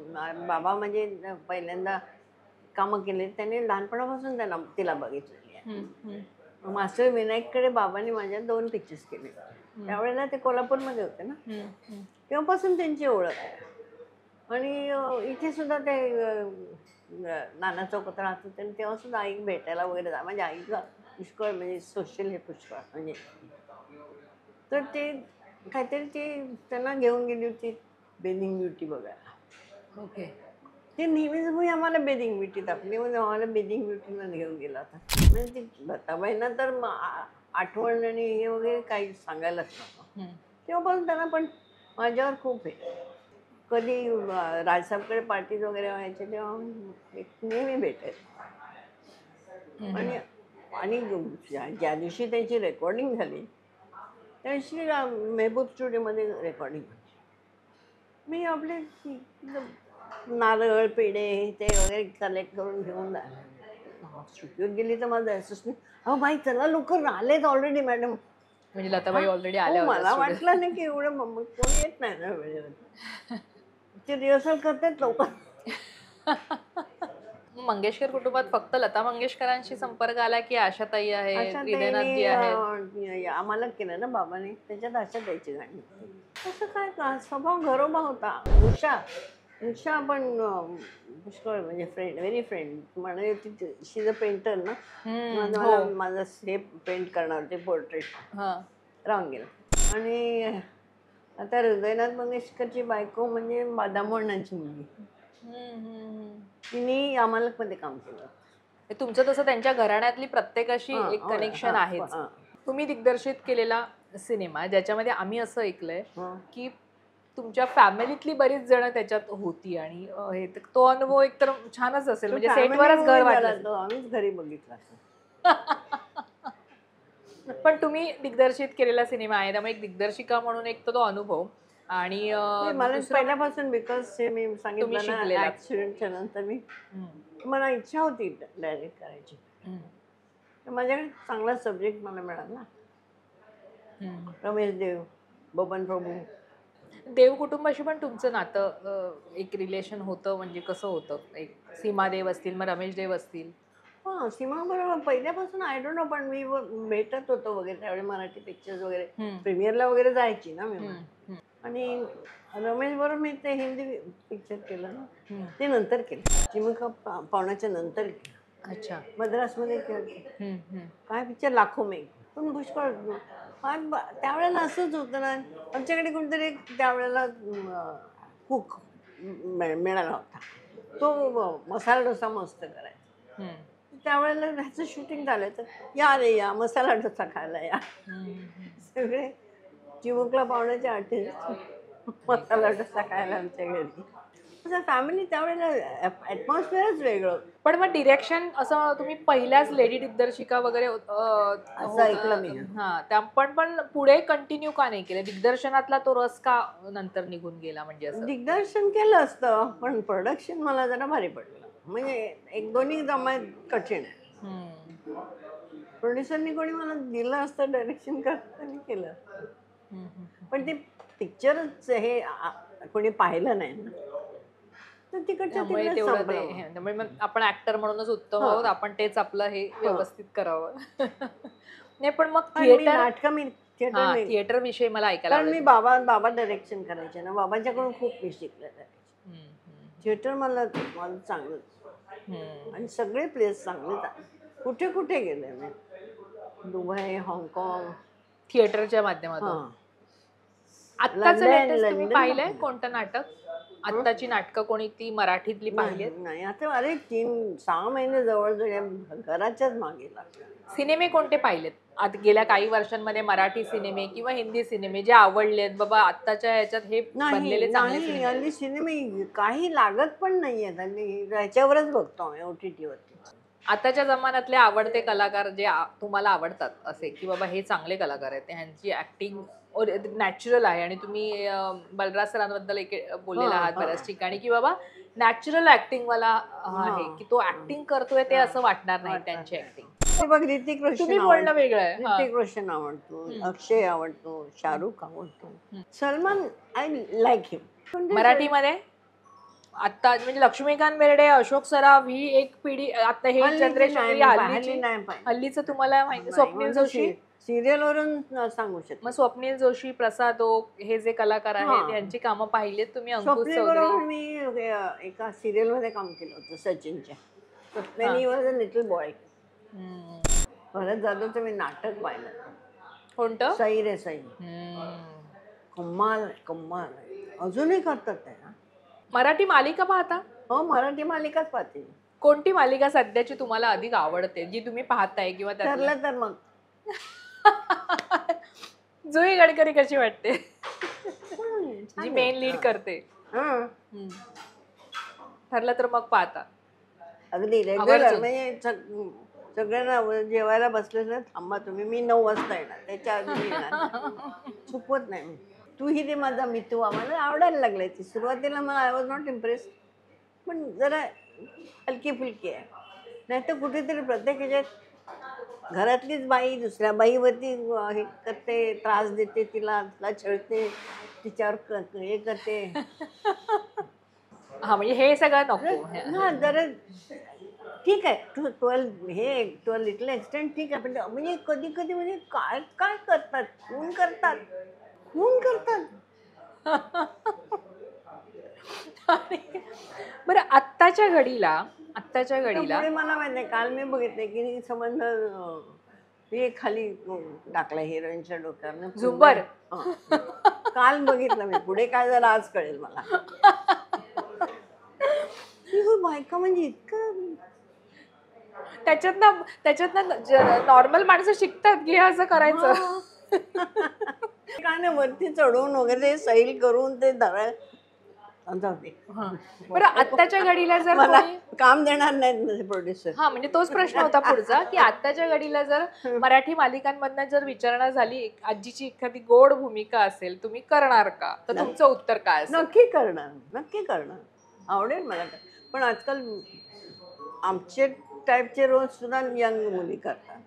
बाबा म्हणजे पहिल्यांदा कामं केले त्यांनी, लहानपणापासून तिला बघितलेली आहे. मास्टर विनायककडे बाबांनी माझ्या 2 पिक्चर्स केले. त्यावेळेला ते कोल्हापूरमध्ये होते ना, तेव्हापासून त्यांची ओळख आहे. आणि इथे सुद्धा ते नाना चौकात राहत होते, तेव्हा सुद्धा आई भेटायला वगैरे म्हणजे आईला पुष्कळ म्हणजे सोशल हे पुष्कळ म्हणजे. तर ते काहीतरी ते त्यांना घेऊन गेली होती बेदिंग ब्युटी बघायला. ओके. ते नेहमीच मी आम्हाला बेदिंग ब्युटी दाखवली, म्हणजे आम्हाला बेदिंग ब्युटीला घेऊन गेला होता. म्हणजे ती लताबाईंना तर आठवण आणि हे वगैरे काही सांगायलाच नव्हतं. तेव्हापासून त्यांना पण माझ्यावर खूप आहे. कधी राजसाहेबकडे पार्टीज वगैरे व्हायचे तेव्हा नेहमी भेटायचे. आणि ज्या दिवशी त्यांची रेकॉर्डिंग झाली त्या दिवशी मेहबूब स्टुडिओमध्ये रेकॉर्डिंग होती. मी आपले नारळ पेढे ते वगैरे कलेक्ट करून घेऊन स्टुडिओत गेली तर माझं असिस्टंट, अहो बाई चला लवकर, आलेत ऑलरेडी मॅडम. म्हणजे लताबाई ऑलरेडी आल्या. मला वाटलं नाही की एवढं कोणी येत नाही ना वेळेवर, ते रिहर्सल करतात लवकर. मंगेशकर कुटुंबात फक्त लता मंगेशकरांशी संपर्क आला की आशाताई आहेत, अशा हृदयनाथजी आहेत? आम्हाला केलं ना बाबाने, त्याच्यात अशा द्यायची गाणी. असं काय का स्वभाव घरोबा होता. उषा उषा पण पुष्कळ म्हणजे फ्रेंड, व्हेरी फ्रेंड. म्हणे शी इज अ पेंटर ना. मला माझं हे पेंट करणार होते पोर्ट्रेट, राहून गेलं. आणि आता हृदयनाथ मंगेशकरची बायको म्हणजे दामोदरांची मुलगी, तिने आम्हाला मध्ये काम केलं. तुमचं तसं त्यांच्या घराण्यातली प्रत्येकाशी एक कनेक्शन आहे. तुम्ही दिग्दर्शित केलेला सिनेमा ज्याच्यामध्ये आम्ही असं ऐकलंय की तुमच्या फॅमिलीतली बरीच जण त्याच्यात होती आणि तो अनुभव एकतर छानच असेल, म्हणजे सेटवरच घर वाटलं. आम्हीच घरी बघितला. पण तुम्ही दिग्दर्शित केलेला सिनेमा आहे त्यामुळे एक दिग्दर्शिका म्हणून एक तो अनुभव. आणि मला पहिल्यापासून, बिकॉज मी सांगितलं ना ऍक्सिडेंटच्या नंतर मला इच्छा होती डायरेक्ट करायची. माझ्याकडे चांगला सब्जेक्ट मला मिळाला. रमेश देव, बबन प्रभू. देव कुटुंबाशी पण तुमचं नातं एक रिलेशन होतं, म्हणजे कसं होतं? एक सीमा देव असतील, मग रमेश देव असतील. हा, सीमा बरोबर पहिल्यापासून आय डोंट नो, पण मी भेटत होतो वगैरे त्यावेळी. मराठी पिक्चर्स वगैरे प्रीमियरला वगैरे जायची ना मी. आणि रमेश बरोबर मी ते हिंदी पिक्चर केलं ना, ते नंतर केलं. चिमुका पावण्याच्या नंतर केलं. अच्छा. मद्रासमध्ये केलं. काय पिक्चर लाखो में. पण पुष्कळ त्यावेळेला असंच होतं ना, आमच्याकडे कोणतरी त्यावेळेला कुक मिळाला होता, तो मसाला डोसा मस्त करायचा. त्यावेळेला ह्याचं शूटिंग झालं तर या रे या मसाला डोसा खायला या. सगळे चिमुकला पावण्याचे आर्टिस्ट मसाला डोसा खायला आमच्या घरी. फॅमिली त्यावेळेला ॲटमॉस्फिअरच वेगळं. पण मग डिरेक्शन असं तुम्ही पहिल्याच लेडी दिग्दर्शिका वगैरे असं ऐकलं मी. त्या पण पुढे कंटिन्यू का नाही केलं? दिग्दर्शनातला तो रस का नंतर निघून गेला? म्हणजे असं दिग्दर्शन केलं असतं पण प्रोडक्शन मला जरा भारी पडलं. म्हणजे एक दोन्ही जमायत कठीण आहे. प्रोड्युसरनी कोणी मला दिलं असतं डायरेक्शन करताना केलं. पण ते पिक्चरच हे कोणी पाहिलं नाही ना, तर त्यामुळे तेवढं ते, त्यामुळे मग आपण ऍक्टर म्हणूनच उत्तम आहोत, आपण तेच आपलं हे व्यवस्थित करावं. नाही पण मग थिएटर विषयी मला ऐकायला, कारण मी बाबा डायरेक्शन करायचे ना, बाबांच्याकडून खूप मी शिकलेलं आहे. थिएटर मला चांगलं, आणि सगळे प्लेस चांगले. कुठे कुठे गेले मी, दुबई, हाँगकाँग, थिएटरच्या माध्यमातून. आत्ताचं लेटेस्ट तुम्ही पाहिलंय कोणतं नाटक? आत्ताची नाटकं कोणी ती मराठीतली पाहिली? नाही, आता अरे 3-6 महिने जवळजवळ घराच्याच मागे लागले. सिनेमे कोणते पाहिलेत आता गेल्या काही वर्षांमध्ये? मराठी सिनेमे किंवा हिंदी सिनेमे जे आवडलेत बाबा आत्ताच्या ह्याच्यात हे बनलेले चांगले? हल्ली सिनेमे काही लागत पण नाहीयेत, आणि ह्याच्यावरच बघतो आम्ही OTT वरती. आताच्या जमान्यातले आवडते कलाकार जे तुम्हाला आवडतात असे की बाबा हे चांगले कलाकार आहेत, ह्यांची ऍक्टिंग नॅचरल आहे, आणि तुम्ही बलराज सरांबद्दल बोललेला आहात बऱ्याच ठिकाणी की बाबा नॅचरल ऍक्टिंग वाला आहे, की तो ऍक्टिंग करतोय ते असं वाटणार नाही त्यांची ऍक्टिंग. बघ, ऋतिक रोशन बोलणं वेगळं आहे. ऋतिक रोशन आवडतो, अक्षय आवडतो, शाहरुख आवडतो, सलमान आय लाईक हिम. मराठीमध्ये आता म्हणजे लक्ष्मीकांत बेर्डे, अशोक सराफ ही एक पिढी, आता हे जनरेशन हल्लीचं तुम्हाला माहिती. स्वप्नील जोशी सिरियल वरून सांगू शकतो. मग स्वप्नील जोशी, प्रसाद ओक हे जे कलाकार आहेत यांची कामं पाहिलीत तुम्ही? अंकुश चौधरी, मी एका सिरियल मध्ये काम केलं होतं सचिनच्या, Swapnil was a little boy. परत जाधवचं मी नाटक पाहिलं. कोणतं? सई रे सई. कम्माल कम्माल, अजूनही करतात ते. मराठी मालिका पाहता? हो, मराठी मालिकाच पाहते. कोणती मालिका सध्याची तुम्हाला अधिक आवडते, जी तुम्ही पाहताय? किंवा ठरलं तर मग जुई गडकरी कशी वाटते, जी मेन लीड करते? ठरलं तर मग पाहता? अगदी रेग्युलर. म्हणजे सगळ्यांना जेवायला बसले ना, थांबा तुम्ही, मी 9 वाजता येणार, त्याच्या आधी चुकवत नाही मी. तू ही दे माझा मितू, आम्हाला आवडायला लागलाय. ती सुरुवातीला मला आय वॉज नॉट इम्प्रेस, पण जरा हलकी फुलकी आहे. नाही तर कुठेतरी प्रत्येक ह्याच्यात घरातलीच बाई दुसऱ्या बाईवरती हे करते, त्रास देते, तिला छळते, तिच्यावर हे करते. हा, म्हणजे हे सगळं नको. हा, जरा ठीक आहे टू लिटल एक्सटेंट ठीक आहे, पण म्हणजे कधी कधी म्हणजे काय काय करतात, खून करतात, खून करतात. बरं आत्ताच्या तर घडीला पुढे मला माहित नाही, काल मी बघितलंय की संबंध हे खाली टाकला हिरोईनच्या डोक्यावर झुंबर. काल बघितलं मी, पुढे काय झालं आज कळेल मला. ही हो बायका म्हणजे इतकं त्याच्यातनं नॉर्मल माणसं शिकतात की हे असं करायचं. काय नाही, वरती चढवून वगैरे सैल करून ते धरा जाऊ दे. बरं आत्ताच्या घडीला जर मला कोणी काम देणार नाहीत प्रोड्युसर. हा म्हणजे तोच प्रश्न होता पुढचा की आत्ताच्या घडीला जर मराठी मालिकांमधनं जर विचारणा झाली आजीची एखादी गोड भूमिका असेल तुम्ही करणार का, तर तुमचं उत्तर काय असेल? नक्की करणार, नक्की करणार, आवडेल मला. पण आजकाल आमचे टाईपचे रोल सुद्धा यंग मुली करतात,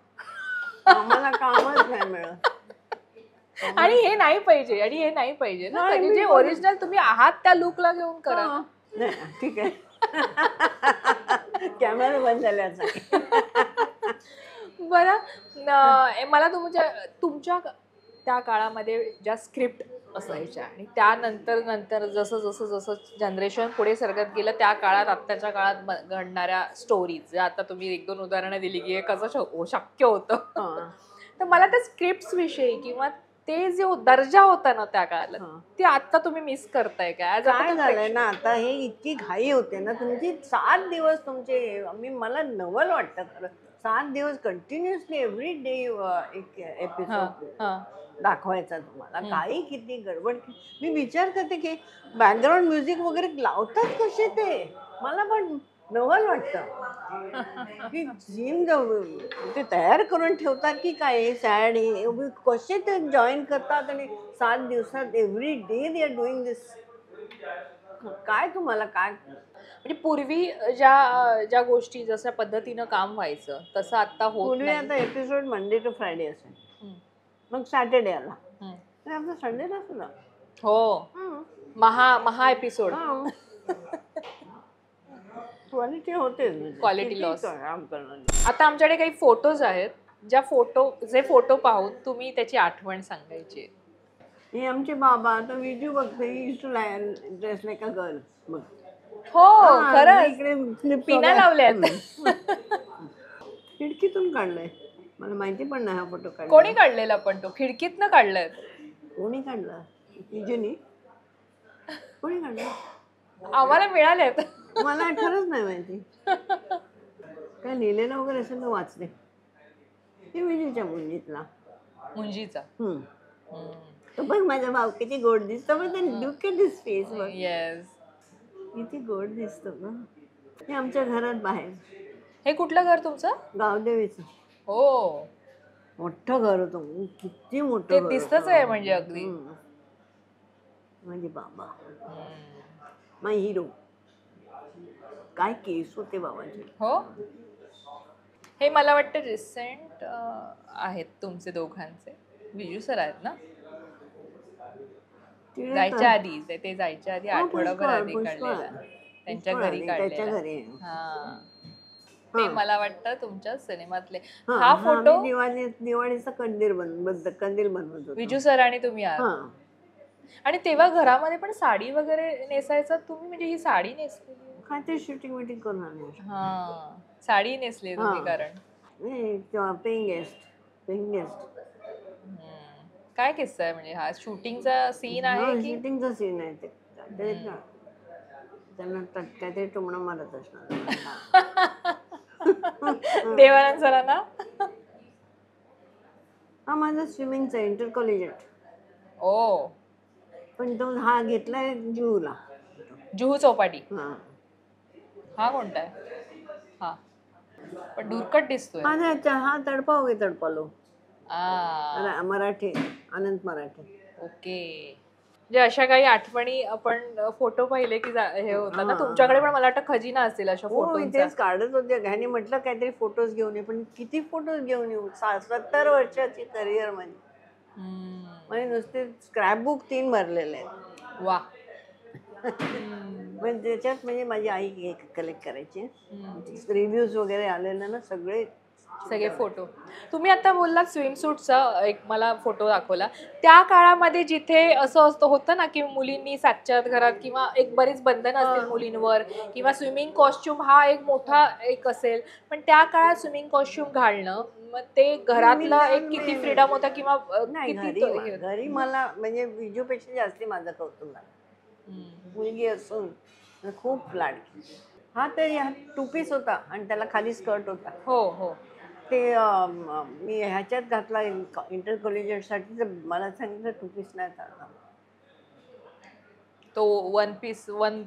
आम्हाला कामच नाही मिळत. आणि हे नाही पाहिजे ना, नाही, म्हणजे मी जे ओरिजिनल तुम्ही आहात त्या लुकला घेऊन करा. नाही, ठीक आहे. कॅमेरा बंद झाल्याचा. बरं मला तुमच्या त्या काळामध्ये ज्या स्क्रिप्ट असायच्या आणि त्यानंतर जसं जसं जसं जनरेशन पुढे सरकत गेलं त्या काळात आत्ताच्या काळात घडणाऱ्या स्टोरीज ज्या आता तुम्ही 1-2 उदाहरणं दिली की हे कसं शक्य होतं, तर मला त्या स्क्रिप्ट विषयी किंवा ते जो दर्जा होता ना त्या काळात ते आता तुम्ही मिस करताय का? काय झालंय ना, आता हे इतकी घाई होते ना तुमची, 7 दिवस तुमचे, मला नवल वाटतं खरं, 7 दिवस कंटिन्युअसली एव्हरी डे एक एपिसोड दाखवायचा तुम्हाला. काही किती गडबड. मी विचार करते की बॅकग्राऊंड म्युझिक वगैरे लावतात कसे ते, मला पण नवल वाटतं की सीन ते तयार करून ठेवतात की काय सॅड हे कसे ते जॉईन करतात आणि 7 दिवसात every day they are doing this. काय तुम्हाला काय म्हणजे पूर्वी ज्या गोष्टी जशा पद्धतीनं काम व्हायचं तसं आता होत पूर्वी नाही. आता एपिसोड मंडे टू फ्रायडे असेल, मग सॅटर्डे आला तर आपला संडेला सुद्धा हो महा एपिसोड. क्वालिटी होते, क्वालिटी लॉस. काम करणं. आता आमच्याकडे काही फोटोज आहेत जे फोटो पाहून तुम्ही त्याची आठवण सांगायची आहे. हे आमचे बाबा आता व्हिडिओ बघते, use to dress like a girl. हो खरंच पिना लावल्यात. खिडकीतून काढलाय, मला माहिती पण नाही हा फोटो काढला कोणी काढलेला, पण तो खिडकीतनं काढलाय. कोणी काढला? तिजनी कोणी काढला? आम्हाला मिळालेत. मला खरंच नाही माहिती, काय लिहिलेलं वगैरे असेल तर वाचले. हे विजूच्या मुंजीचा. तो बघ माझा भाऊ किती गोड दिसतो, पण लुक एट दिस फेस बघ, येस किती गोड दिसतो ना. हे आमच्या घरात बाहेर. हे कुठलं घर तुमचं? गावदेवीचं. हो मोठं घर होतं, किती मोठं ते घर दिसतच आहे म्हणजे अगदी. म्हणजे बाबा माय हिरो. काय केस होते बाबाचे. हो हे मला वाटतं रिसेंट आहेत तुमचे दोघांचे. विजू सर आहेत ना? जायच्या आधी आठवडाभर आधी काढलेला, त्यांच्या घरी काढलेला. हा ते मला वाटतं तुमच्या सिनेमातले. हा फोटो दिवाळीचा कंदील बनवत होतो विजू सर आणि तुम्ही आहात. आणि तेव्हा घरामध्ये पण साडी वगैरे नेसायचा तुम्ही, म्हणजे ही साडी नेसलेली काय ते शूटिंग विटिंग करून आले. साडी नेसली तुम्ही कारण पेइंग गेस्ट. काय किस्सा आहे म्हणजे हा शूटिंगचा सीन आहे की? शूटिंगचा सीन आहे ते. त्यांना काहीतरी टोमणा मारत असणार. देवानंद सरांना. हा माझा स्विमिंगचा इंटर कॉलेजिएट. ओ पण तो हा घेतलाय जुहू चौपाटी. हा कोणता आहे? हा पण धुरकट दिसतोय. हा तडपालो मराठी, अनंत मराठी. ओके. म्हणजे अशा काही आठवणी आपण फोटो पाहिले की हे होतं ना. तुमच्याकडे पण मला वाटतं खजिना असेल अशा फोटो. तेच काढत होते. घ्याने म्हटलं काहीतरी फोटोज घेऊन ये, पण किती फोटोज घेऊन येऊ. 70 वर्षाची करिअर म्हणजे नुसते स्क्रॅप बुक 3 भरलेले आहेत. वा म्हणजे त्याच्यात म्हणजे माझी आई कलेक्ट करायची. रिव्ह्यूज वगैरे आलेले ना सगळे फोटो. तुम्ही आता बोललात स्विमसूटचा एक मला फोटो दाखवला. त्या काळामध्ये जिथे असं होतं ना की मुलींनी सातच्यात घरात किंवा एक बरीच बंधनं असतील मुलींवर किंवा स्विमिंग कॉस्ट्युम हा एक मोठा एक असेल, पण त्या काळात स्विमिंग कॉस्ट्युम घालणं मग ते घरातलं एक किती फ्रीडम होता किंवा नाही. किती घरी मला म्हणजे विजूपेक्षा जास्ती माझं कौतुक झालं. मुलगी असून खूप लाडकी. हा तर ह्या टू पीस होता आणि त्याला खाली स्कर्ट होता. हो हो. ते मी ह्याच्यात घातला इंटर कॉलेजसाठी, तर मला सांगितलं टू पीस नाही चालणार. तो वन पीस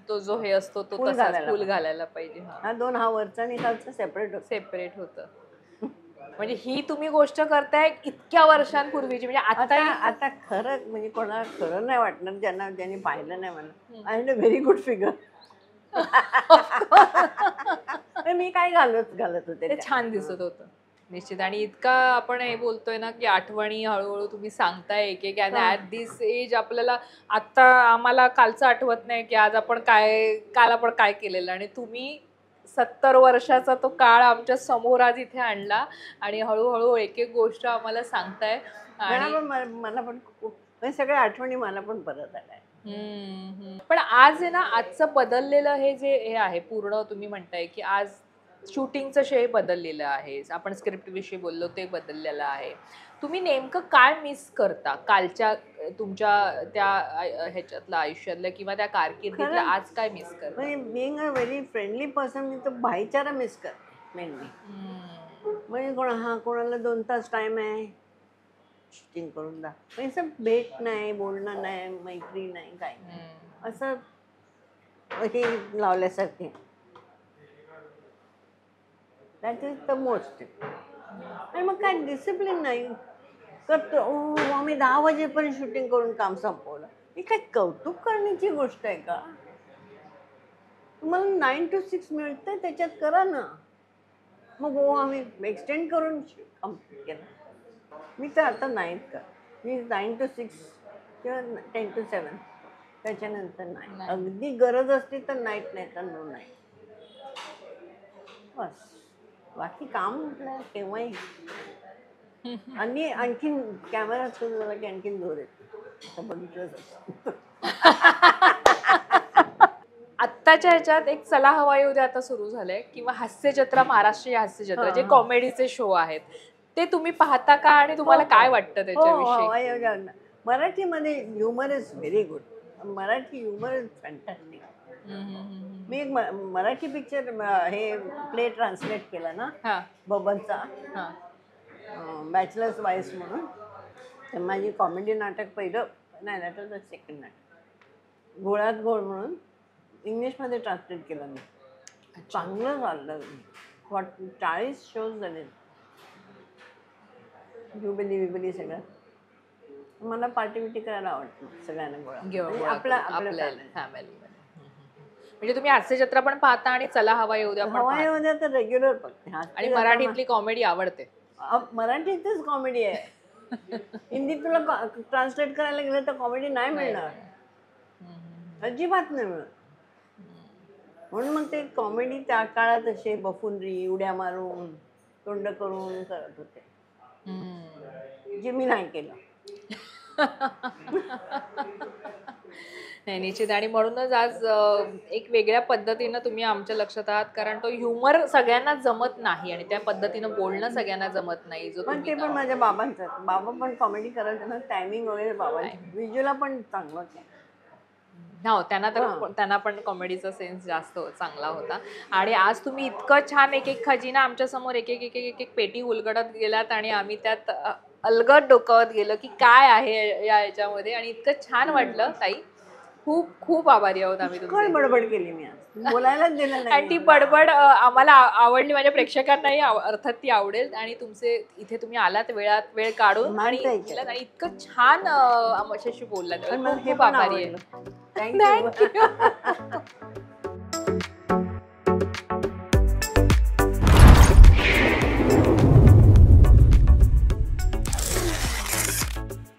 तो जो हे असतो तो फुल तसाच घालायला फुल घालायला पाहिजे. हा दोन, हा वरचा आणि खालचा सेपरेट होता. सेपरेट होतं. म्हणजे ही तुम्ही गोष्ट करताय इतक्या वर्षांपूर्वीची, म्हणजे आता खरं म्हणजे कोणाला खरं नाही वाटणार ज्यांनी पाहिलं नाही म्हणा. I had a very good figure. मी काय घालत होते ते छान दिसत होतं निश्चित. आणि इतका आपण हे बोलतोय ना की आठवणी हळूहळू तुम्ही सांगताय एक एक, आणि ऍट दिस एज आपल्याला आता आम्हाला कालचं आठवत नाही की आज आपण काल आपण काय केलेलं, आणि तुम्ही 70 वर्षाचा तो काळ आमच्या समोर आज इथे आणला आणि हळूहळू एक एक गोष्ट आम्हाला सांगताय. आणि मला पण खूप सगळ्या आठवणी मला पण परत आल्या. पण आज आहे ना, आजचं बदललेलं हे जे हे आहे पूर्ण, तुम्ही म्हणताय की आज शूटिंगचं श्रेय बदललेलं आहे, आपण स्क्रिप्ट विषयी बोललो ते बदललेलं आहे. तुम्ही नेमकं काय मिस करता कालच्या तुमच्या त्या ह्याच्यातलं आयुष्यातलं किंवा त्या कारकिर्दीतलं आज काय मिस करता? म्हणजे being a very friendly person मी तो भाईचारा मिस करते मेनली. म्हणजे कोणाला 2 तास टाइम आहे शूटिंग करून दा, असं भेट नाही, बोलणं नाही, मैत्री नाही, काय नाही, असं हे लावल्यासारखे. That is the most. आणि मग काय डिसिप्लिन नाही करतो. आम्ही 10 वाजेपर्यंत शूटिंग करून काम संपवलं. ही काय कौतुक करण्याची गोष्ट आहे का? तुम्हाला 9 to 6 मिळतं त्याच्यात करा ना. मग आम्ही एक्सटेंड करून कम्प्लीट केलं. मी तर आता मी 9 to 6 किंवा 10 to 7, त्याच्यानंतर नाही. अगदी गरज असली तर नाईट, नाही तर नो नाईट. बस. बाकी काम म्हटलं केव्हाही. आणि आणखीन कॅमेरा सुरू झाला की आणखीन जोर येतो. आता बघितलंच असतं. आत्ताच्या ह्याच्यात एक चला हवा येऊ दे आता सुरू झालंय, किंवा हास्यजत्रा, महाराष्ट्रीय हास्यजत्रा, जे कॉमेडीचे शो आहेत ते तुम्ही पाहता का, आणि तुम्हाला काय वाटतं त्याच्याविषयी? मराठीमध्ये humour is very good. Marathi humour is fantastic. मी एक मराठी पिक्चर हे प्ले ट्रान्सलेट केला ना बबनचा, बॅचलर्स वाईफ म्हणून. तर माझी कॉमेडी नाटक पहिलं नाही, दॅट वॉज द सेकंड नाटक. घोळात घोळ म्हणून इंग्लिशमध्ये ट्रान्सलेट केलं मी. चांगलं झालं. 40 शोज झाले, जुबिली सगळं. मला पार्टी बिटी करायला आवडतं सगळ्यांना गोळा आपल्या फॅमिली. म्हणजे तुम्ही हास्यजत्रा पण पाहता आणि चला हवा येऊ द्या तर रेग्युलर बघते. आणि मराठीतली कॉमेडी आवडते? मराठीतच कॉमेडी आहे. हिंदीत तुला ट्रान्सलेट करायला गेलं तर कॉमेडी नाही मिळणार, अजिबात नाही मिळत. म्हणून मग ते कॉमेडी त्या काळात असे बफुनरी, उड्या मारून, तोंड करून करत होते, जे मी नाही केलं. नाही निश्चित. आणि म्हणूनच आज एक वेगळ्या पद्धतीनं तुम्ही आमच्या लक्षात आहात, कारण तो ह्युमर सगळ्यांना जमत नाही आणि त्या पद्धतीनं बोलणं सगळ्यांना जमत नाही. पण ते पण माझ्या बाबांचं, बाबा पण कॉमेडी करायचं ना, टायमिंग वगैरे बाबांची. विजूला पण चांगलं आहे. हो, त्यांना पण कॉमेडीचा सेन्स जास्त चांगला होता. आणि आज तुम्ही इतकं छान एक एक खजिना आमच्या समोर एक एक पेटी उलगडत गेलात आणि आम्ही त्यात अलगद डोकावत गेलो की काय आहे या याच्यामध्ये, आणि इतकं छान वाटलं ताई. खूप खूप आभारी आहोत आम्ही तुमचे. बडबड केली मी आज, बोलायलाच दिलं नाही. आणि ती बडबड आम्हाला आवडली, माझ्या प्रेक्षकांनाही अर्थात ती आवडेल. आणि तुमचे इथे तुम्ही आलात वेळ काढून आणि इतकं छान आमच्याशी बोललात. खूप आभारी आहे. थँक्यू.